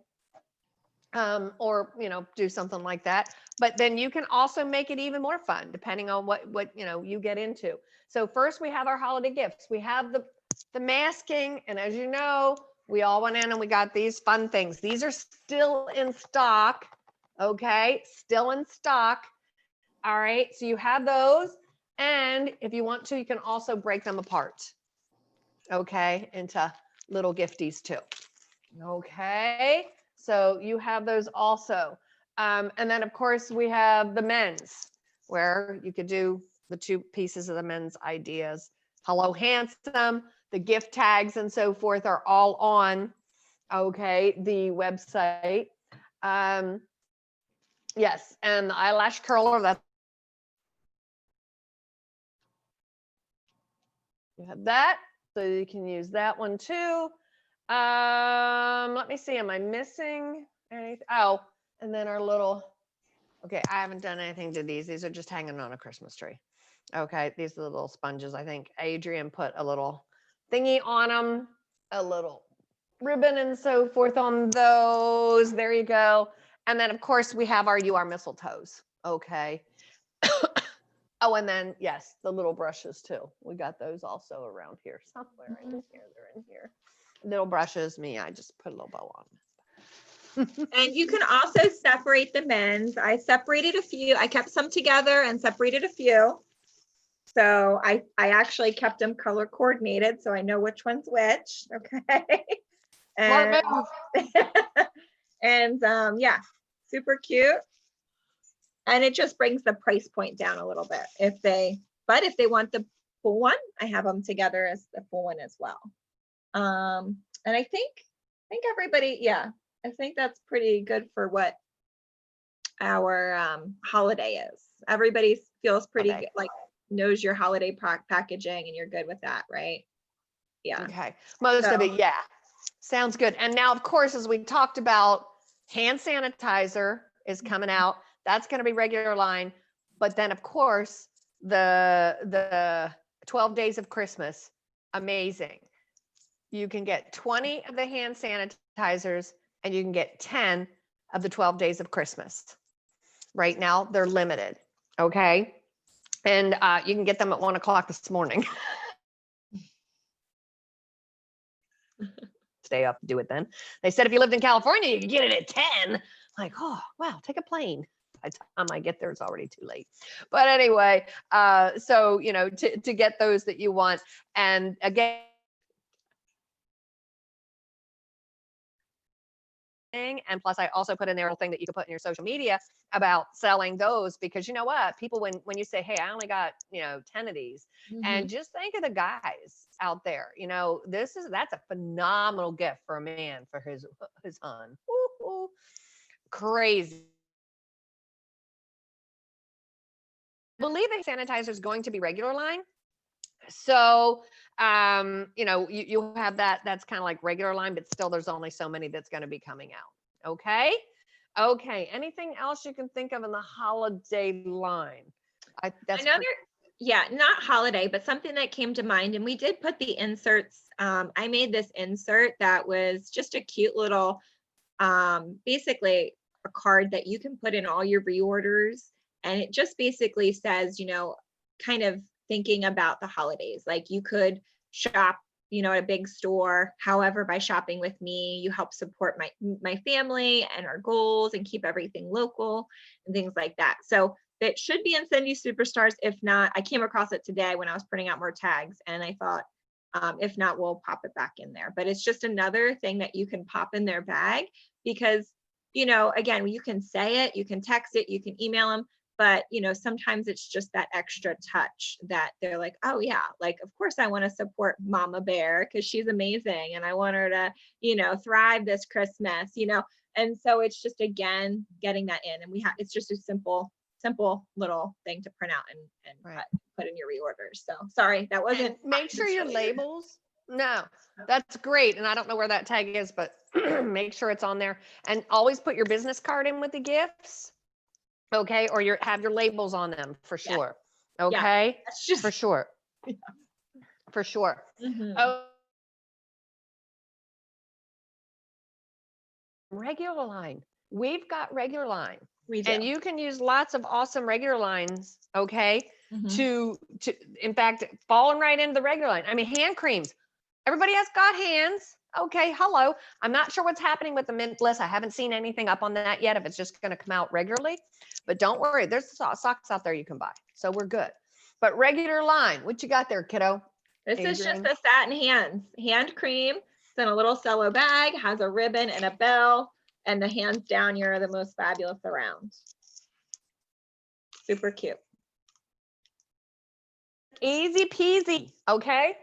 Or, you know, do something like that. But then you can also make it even more fun, depending on what, you know, you get into. So first we have our holiday gifts. We have the masking. And as you know, we all went in and we got these fun things. These are still in stock. Okay. Still in stock. All right. So you have those. And if you want to, you can also break them apart, okay, into little gifties too. Okay, so you have those also. And then of course we have the men's, where you could do the 2 pieces of the men's ideas. Hello Handsome, the gift tags and so forth are all on, okay, the website. Yes, and the eyelash curler, that's, you have that, so you can use that one too. Let me see, am I missing anything? Oh, and then our little, okay, I haven't done anything to these. These are just hanging on a Christmas tree. Okay, these are the little sponges. I think Adrian put a little thingy on them, a little ribbon and so forth on those. There you go. And then of course we have our You Are Mistletoes. Okay. Oh, and then, yes, the little brushes too. We got those also around here somewhere. In here, they're in here. Little brushes, me, I just put a little bow on. And you can also separate the men's. I separated a few. I kept some together and separated a few. So I actually kept them color coordinated, so I know which one's which. Okay. Smart And, move. and yeah, super cute. And it just brings the price point down a little bit but if they want the full one, I have them together as the full one as well. And I think everybody, yeah, I think that's pretty good for what our holiday is. Everybody feels pretty good, like knows your holiday packaging, and you're good with that, right? Yeah. Okay, most of it, yeah. Sounds good. And now, of course, as we talked about, hand sanitizer is coming out. That's going to be regular line. But then, of course, the 12 days of Christmas, amazing. You can get 20 of the hand sanitizers, and you can get 10 of the 12 days of Christmas. Right now, they're limited. Okay. And you can get them at 1 o'clock this morning. Stay up, do it then. They said if you lived in California, you could get it at 10. Like, oh, wow, take a plane. By the time I get there, it's already too late. But anyway, so, you know, to get those that you want. And again, And plus I also put in there a thing that you can put in your social media about selling those, because you know what, people, when you say, hey, I only got 10 of these, and just think of the guys out there, that's a phenomenal gift for a man for his hun. Woo-hoo. Crazy. I believe the sanitizer is going to be regular line. So, you have that's kind of like regular line, but still there's only so many that's going to be coming out. Okay. Okay. Anything else you can think of in the holiday line? Another, yeah, not holiday, but something that came to mind, and we did put the inserts. I made this insert that was just a cute little, basically a card that you can put in all your reorders. And it just basically says, kind of thinking about the holidays. Like you could shop, at a big store. However, by shopping with me, you help support my family and our goals and keep everything local and things like that. So that should be in Cindy Superstars. If not, I came across it today when I was printing out more tags, and I thought, if not, we'll pop it back in there. But it's just another thing that you can pop in their bag because, again, you can say it, you can text it, you can email them. But, sometimes it's just that extra touch that they're like, oh yeah, like, of course I want to support Mama Bear because she's amazing. And I want her to, thrive this Christmas, and so it's just, again, getting that in, and it's just a simple little thing to print out and right. put in your reorders. So sorry, that wasn't. And make sure your labels. No, that's great. And I don't know where that tag is, but make sure it's on there, and always put your business card in with the gifts. Okay. Or have your labels on them for sure. Yeah. Okay. Yeah. That's just for sure. Yeah. For sure. Mm-hmm. Oh, regular line. We've got regular line. We do. And you can use lots of awesome regular lines. Okay. Mm-hmm. To in fact, falling right into the regular line. I mean, hand creams. Everybody has got hands. Okay, hello. I'm not sure what's happening with the mint bliss. I haven't seen anything up on that yet, if it's just going to come out regularly. But don't worry, there's socks out there you can buy. So we're good. But regular line, what you got there, kiddo? This is just a satin hand cream. It's in a little cello bag, has a ribbon and a bell, and the hands down, you're the most fabulous around. Super cute. Easy peasy, okay?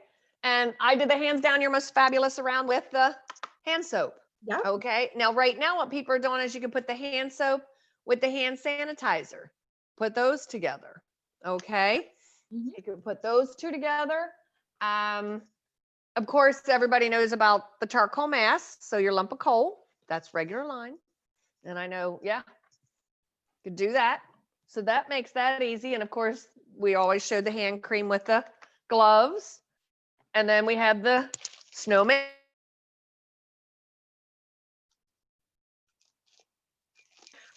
And I did the hands down, you're most fabulous around with the hand soap. Yeah. Okay. Now, right now, what people are doing is you can put the hand soap with the hand sanitizer. Put those together. Okay. Mm-hmm. You can put those two together. Of course, everybody knows about the charcoal mask. So your lump of coal, that's regular line. And I know, yeah, you could do that. So that makes that easy. And of course, we always show the hand cream with the gloves. And then we have the snowman.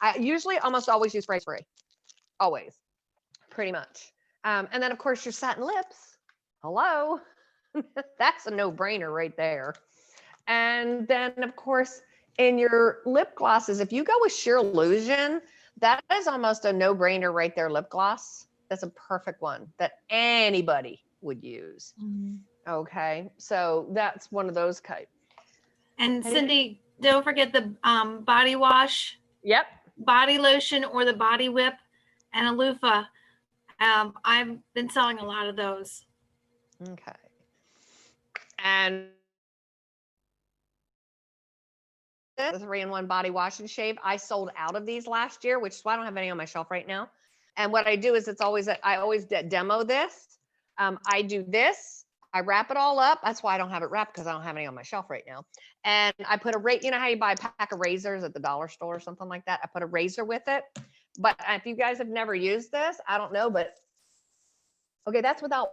I usually almost always use spray. Always, pretty much. And then of course your satin lips. Hello. That's a no-brainer right there. And then of course in your lip glosses, if you go with Sheer Illusion, that is almost a no-brainer right there, lip gloss. That's a perfect one that anybody would use. Mm-hmm. Okay, so that's one of those type. And Cindy, don't forget the body wash. Yep. Body lotion or the body whip and a loofah. I've been selling a lot of those. Okay. And the 3-in-1 body wash and shave, I sold out of these last year, which is why I don't have any on my shelf right now. And what I do is I always demo this. I do this. I wrap it all up. That's why I don't have it wrapped, because I don't have any on my shelf right now. And I put you know how you buy a pack of razors at the dollar store or something like that? I put a razor with it. But if you guys have never used this, I don't know, but okay, that's without.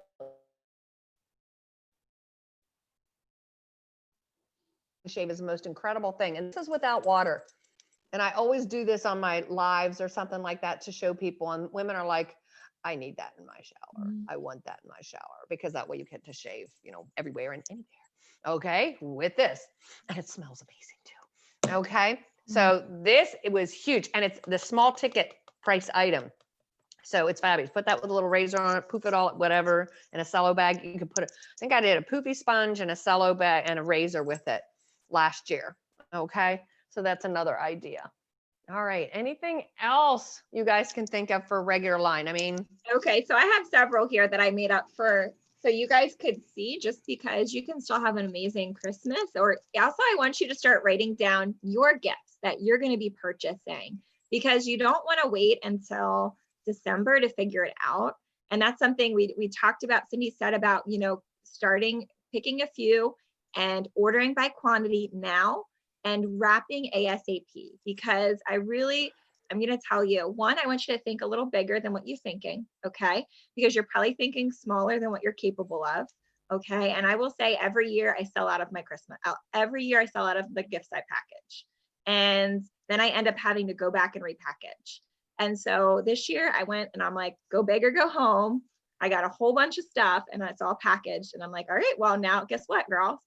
Shave is the most incredible thing. And this is without water. And I always do this on my lives or something like that to show people. And women are like, I need that in my shower. Mm-hmm. I want that in my shower, because that way you get to shave, everywhere and anywhere. Okay, with this. And it smells amazing too. Okay, mm-hmm. So it was huge. And it's the small ticket price item. So it's fabulous. Put that with a little razor on it, poof it all, whatever, in a cello bag. You can put it, I think I did a poofy sponge and a cello bag and a razor with it last year. Okay, So that's another idea. All right. Anything else you guys can think of for regular line? I mean, Okay, so I have several here that I made up for, so you guys could see, just because you can still have an amazing Christmas. Or also I want you to start writing down your gifts that you're going to be purchasing, because you don't want to wait until December to figure it out. And that's something we talked about, Cindy said about, you know, starting, picking a few and ordering by quantity now and wrapping ASAP, because I'm going to tell you, one, I want you to think a little bigger than what you're thinking, okay? Because you're probably thinking smaller than what you're capable of, okay? And I will say every year I sell out of my Christmas, every year I sell out of the gifts I package. And then I end up having to go back and repackage. And so this year I went and I'm like, go big or go home. I got a whole bunch of stuff and it's all packaged. And I'm like, all right, well, now guess what, girls?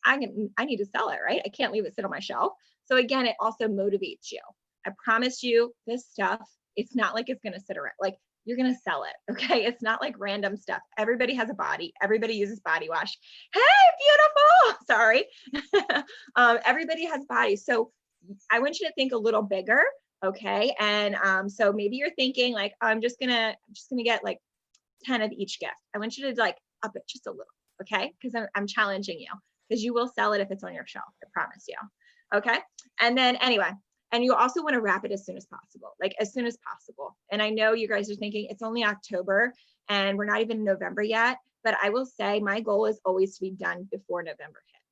I need to sell it, right? I can't leave it sit on my shelf. So again, it also motivates you. I promise you this stuff, it's not like it's going to sit around, like you're going to sell it. Okay. It's not like random stuff. Everybody has a body. Everybody uses body wash. Hey, beautiful. Sorry. Everybody has bodies. So I want you to think a little bigger. Okay. And so maybe you're thinking like, I'm just gonna get like 10 of each gift. I want you to like up it just a little. Okay. Because I'm challenging you, because you will sell it if it's on your shelf. I promise you. Okay. And then anyway, and you also want to wrap it as soon as possible, like as soon as possible. And I know you guys are thinking it's only October and we're not even in November yet, but I will say my goal is always to be done before November hits,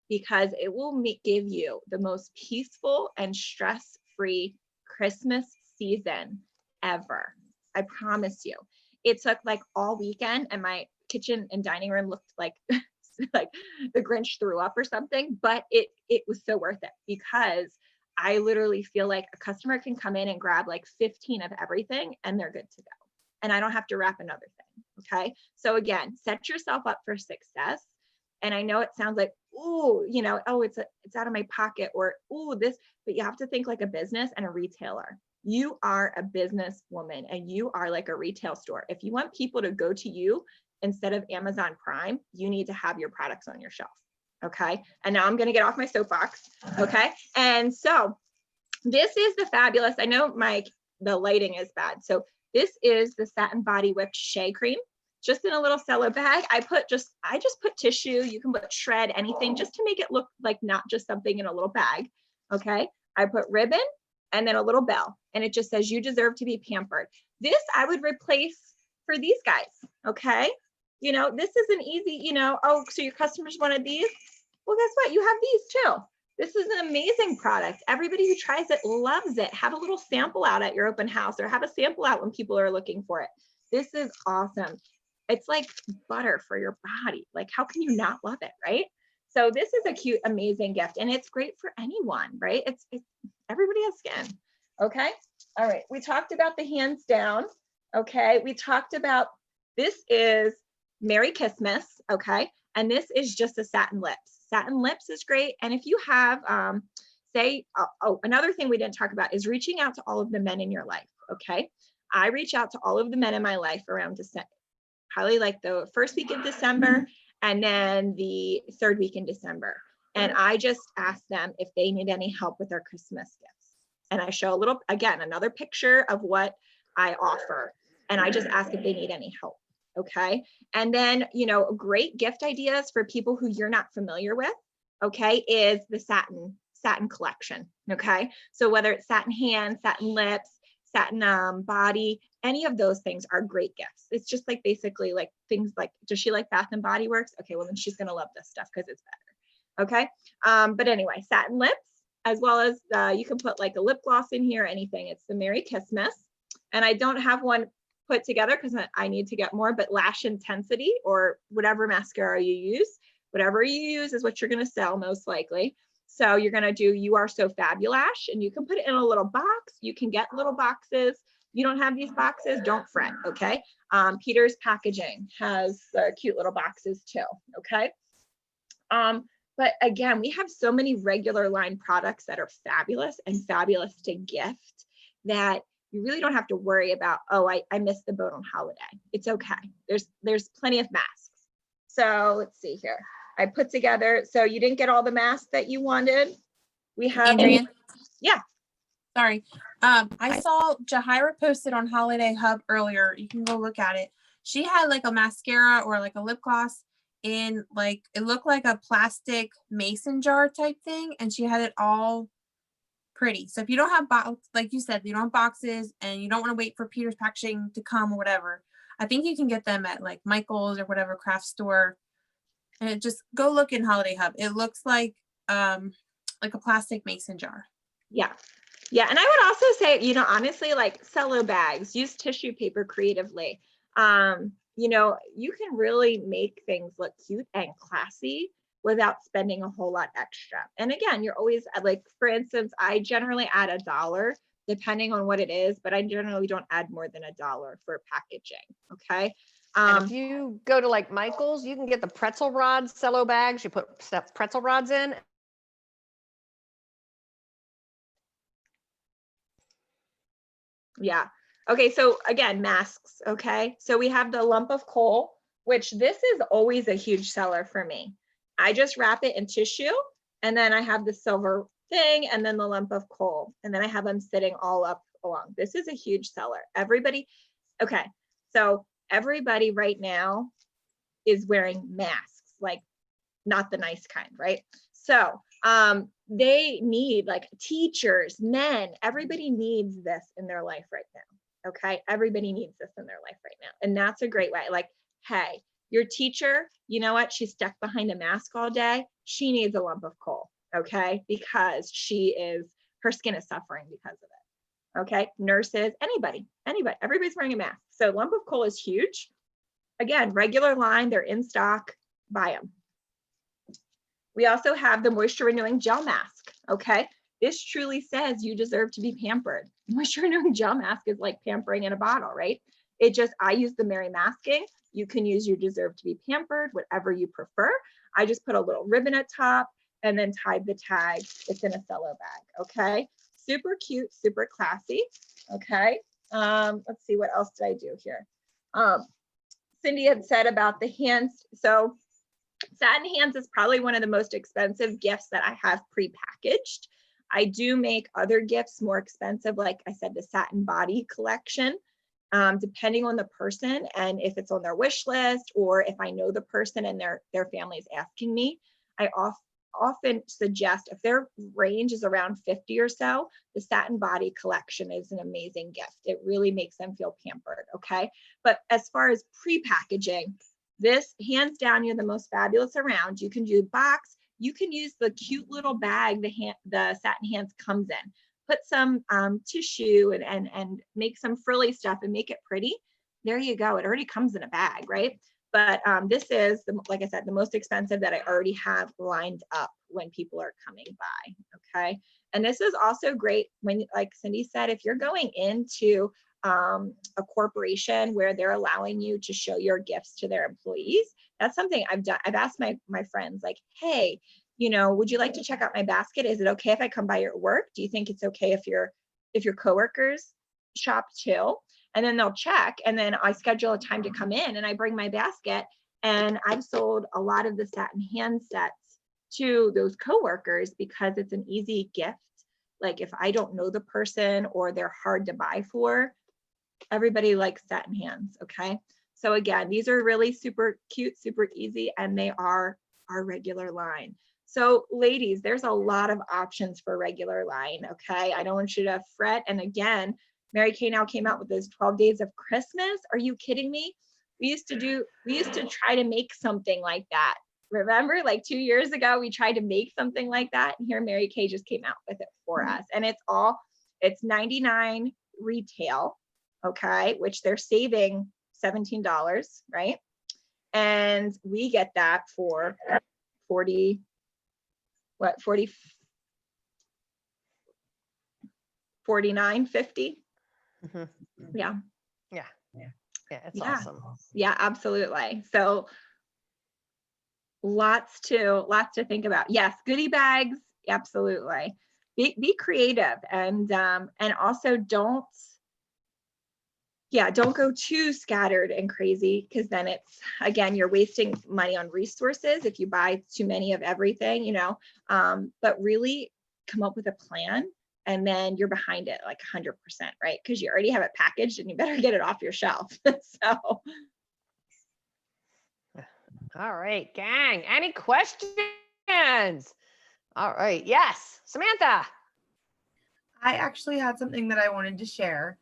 because it will give you the most peaceful and stress-free Christmas season ever. I promise you. It took like all weekend and my kitchen and dining room looked like like the Grinch threw up or something, but it was so worth it, because I literally feel like a customer can come in and grab like 15 of everything and they're good to go. And I don't have to wrap another thing. Okay. So again, set yourself up for success. And I know it sounds like, ooh, you know, oh, it's out of my pocket, or ooh, this, but you have to think like a business and a retailer. You are a business woman and you are like a retail store. If you want people to go to you instead of Amazon Prime, you need to have your products on your shelf. Okay. And now I'm going to get off my soapbox. Okay. And so this is the fabulous, I know the lighting is bad. So this is the Satin Body Whip Shea Cream, just in a little cello bag. I just put tissue. You can put shred, anything, just to make it look like not just something in a little bag. Okay. I put ribbon and then a little bell, and it just says, you deserve to be pampered. This I would replace for these guys. Okay. You know, this is an easy, you know, oh, so your customers wanted these? Well, guess what? You have these too. This is an amazing product. Everybody who tries it loves it. Have a little sample out at your open house, or have a sample out when people are looking for it. This is awesome. It's like butter for your body. Like, how can you not love it, right? So this is a cute, amazing gift, and it's great for anyone, right? It's everybody has skin. Okay. All right. We talked about the hands down. Okay. We talked about, this is Merry Christmas. Okay. And this is just a satin lips. Satin lips is great. And if you have, another thing we didn't talk about is reaching out to all of the men in your life. Okay. I reach out to all of the men in my life around December, probably like the first week of December and then the third week in December. And I just ask them if they need any help with their Christmas gifts. And I show a little, again, another picture of what I offer. And I just ask if they need any help. Okay. And then, you know, great gift ideas for people who you're not familiar with, okay, is the satin collection. Okay. So whether it's satin hands, satin lips, satin body, any of those things are great gifts. It's just like basically like things like, does she like Bath and Body Works? Okay, well then she's going to love this stuff because it's better. Okay. But anyway, satin lips, as well as you can put like a lip gloss in here, anything. It's the Merry Christmas. And I don't have one put together because I need to get more, but Lash Intensity, or whatever mascara you use, whatever you use is what you're going to sell most likely. So you're going to do You Are So Fabulash, and you can put it in a little box. You can get little boxes. You don't have these boxes, don't fret. Okay. Peter's Packaging has cute little boxes too. Okay. But again, we have so many regular line products that are fabulous and fabulous to gift that you really don't have to worry about, oh, I missed the boat on holiday. It's okay. There's plenty of masks. So let's see here. I put together, so you didn't get all the masks that you wanted. We have, Adrian, yeah. sorry. I saw Jahira posted on Holiday Hub earlier. You can go look at it. She had like a mascara or like a lip gloss in like, it looked like a plastic mason jar type thing. And she had it all pretty. So if you don't have, like you said, you don't have boxes and you don't want to wait for Peter's Packaging to come or whatever, I think you can get them at like Michael's or whatever craft store. And just go look in Holiday Hub. It looks like a plastic mason jar. Yeah. Yeah. And I would also say, you know, honestly, like cello bags, use tissue paper creatively. You know, you can really make things look cute and classy without spending a whole lot extra. And again, you're always like, for instance, I generally add $1 depending on what it is, but I generally don't add more than $1 for packaging. Okay. And if you go to like Michael's, you can get the pretzel rods, cello bags. You put pretzel rods in. Yeah. Okay. So again, masks. Okay. So we have the lump of coal, which this is always a huge seller for me. I just wrap it in tissue and then I have the silver thing and then the lump of coal. And then I have them sitting all up along. This is a huge seller. Everybody. Okay. So everybody right now is wearing masks, like not the nice kind, right? So they need, like, teachers, men, everybody needs this in their life right now. Okay, everybody needs this in their life right now. And that's a great way. Like, hey, your teacher, you know what? She's stuck behind a mask all day. She needs a lump of coal, okay? Because her skin is suffering because of it. Okay, nurses, anybody, everybody's wearing a mask. So lump of coal is huge. Again, regular line, they're in stock, buy them. We also have the moisture renewing gel mask. Okay, this truly says you deserve to be pampered. Moisture renewing gel mask is like pampering in a bottle, right? I use the Mary masking. You can use your deserve to be pampered, whatever you prefer. I just put a little ribbon at top and then tied the tag. It's in a cello bag. Okay, super cute, super classy. Okay, let's see, what else did I do here? Cindy had said about the hands. So satin hands is probably one of the most expensive gifts that I have pre-packaged. I do make other gifts more expensive, like I said, the satin body collection, depending on the person and if it's on their wish list or if I know the person and their family is asking me. I often suggest, if their range is around 50 or so, the satin body collection is an amazing gift. It really makes them feel pampered. Okay, but as far as pre-packaging, this, hands down, you're the most fabulous around. You can do box. You can use the cute little bag the satin hands comes in. Put some tissue and make some frilly stuff and make it pretty. There you go. It already comes in a bag, right? But this is, like I said, the most expensive that I already have lined up when people are coming by. Okay, and this is also great when, like Cindy said, if you're going into a corporation where they're allowing you to show your gifts to their employees. That's something I've done. I've asked my friends, like, hey, you know, would you like to check out my basket? Is it okay if I come by your work? Do you think it's okay if your coworkers shop too? And then they'll check, and then I schedule a time to come in and I bring my basket. And I've sold a lot of the satin hand sets to those coworkers because it's an easy gift. Like, if I don't know the person or they're hard to buy for, everybody likes satin hands. Okay, so again, these are really super cute, super easy, and they are our regular line. So ladies, there's a lot of options for regular line. Okay, I don't want you to fret. And again, Mary Kay now came out with those 12 days of Christmas. Are you kidding me? We used to try to make something like that. Remember, like 2 years ago, we tried to make something like that, and here Mary Kay just came out with it for us. And it's $99 retail. Okay, which they're saving $17, right? And we get that for 40, what, 40, 49.50. Mm-hmm. Yeah. Yeah, it's awesome. Yeah, absolutely. So lots to think about. Yes, goodie bags, absolutely. Be creative, and also don't go too scattered and crazy, because then it's, again, you're wasting money on resources if you buy too many of everything, you know. But really come up with a plan, and then you're behind it like 100%, right? Because you already have it packaged and you better get it off your shelf. So. All right, gang. Any questions? All right. Yes, Samantha. I actually had something that I wanted to share.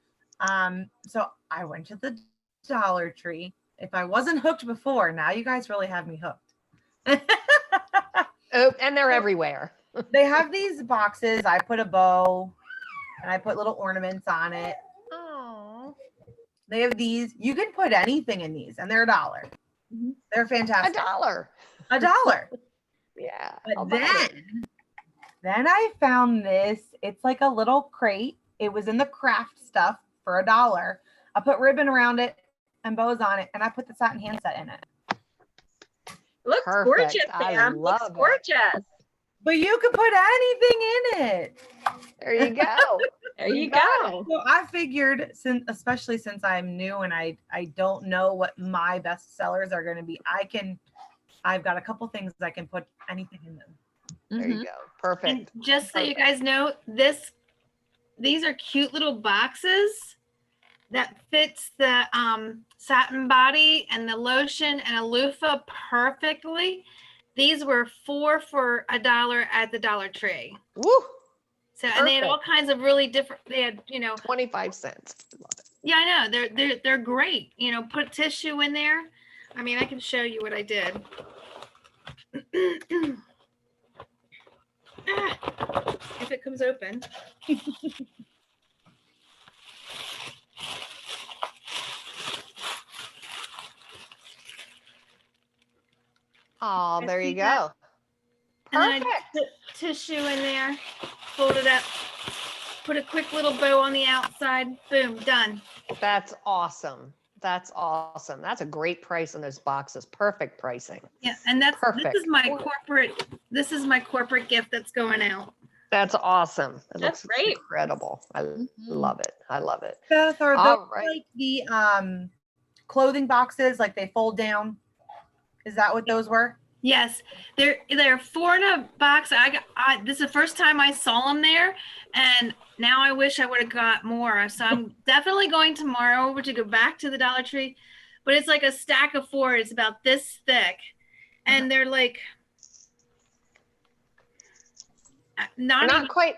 So I went to the Dollar Tree. If I wasn't hooked before, now you guys really have me hooked. Oh, and they're everywhere. They have these boxes. I put a bow and I put little ornaments on it. Oh, They have these. You can put anything in these, and they're $1. They're fantastic. $1. $1. Yeah. But I'll buy it. then I found this. It's like a little crate. It was in the craft stuff for $1. I put ribbon around it and bows on it, and I put the satin handset in it. Looks Perfect. gorgeous, I Sam. Looks love it. gorgeous. But you could put anything in it. There you go. There you got go. So I figured, especially since I'm new and I don't know what my best sellers are going to be, I've got a couple things I can put anything in them. There you go. Perfect. And just so you guys know, these are cute little boxes that fits the satin body and the lotion and a loofah perfectly. These were 4 for $1 at the Dollar Tree. Woo. So, and they had all Perfect. kinds of really different, they had, 25 cents. Love it. yeah, I know, they're great. Put tissue in there. I mean, I can show you what I did. If it comes open. Oh, there you see that? go. And then I Perfect. put tissue in there, fold it up, put a quick little bow on the outside, boom, done. That's awesome. That's awesome. That's a great price on those boxes. Perfect pricing. Yeah, and this Perfect. is my corporate gift that's going out. That's awesome. It That's looks great. incredible. I love it. I love it. Beth, are All those right. like the clothing boxes, like they fold down? Is that what those were? Yes, they're 4 in a box. This is the first time I saw them there, and now I wish I would have got more. So I'm definitely going tomorrow over to go back to the Dollar Tree, but it's like a stack of 4. It's about this thick, and they're like They're not quite.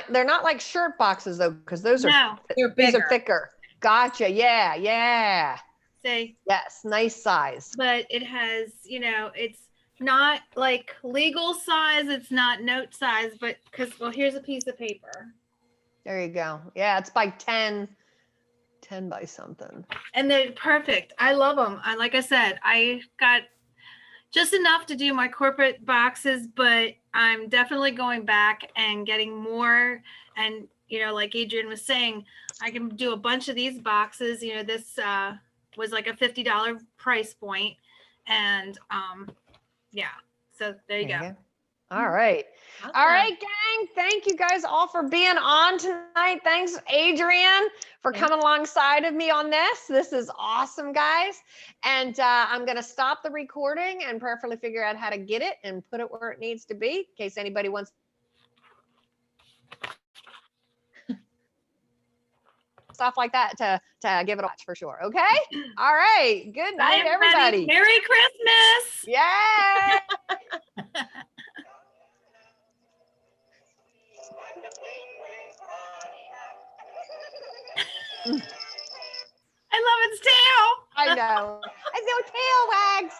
They're not like shirt boxes though, because those are no. They're these bigger. are thicker. Gotcha. Yeah. Yeah. Say, Yes. Nice size. but it has, it's not like legal size. It's not note size, but well, here's a piece of paper. There you go. Yeah. It's by 10 by something. And they're perfect. I love them. Like I said, I got just enough to do my corporate boxes, but I'm definitely going back and getting more. And, like Adrian was saying, I can do a bunch of these boxes. This was like a $50 price point. And yeah, so there you go. All right. Awesome. All right, gang. Thank you guys all for being on tonight. Thanks, Adrian, for coming alongside of me on this. This is awesome, guys. And I'm going to stop the recording and prayerfully figure out how to get it and put it where it needs to be in case anybody wants stuff like that to give it a watch for sure. Okay. All right. Good night, Bye, everybody. Merry Christmas. Yay. I love its tail. I know. I know tail wags.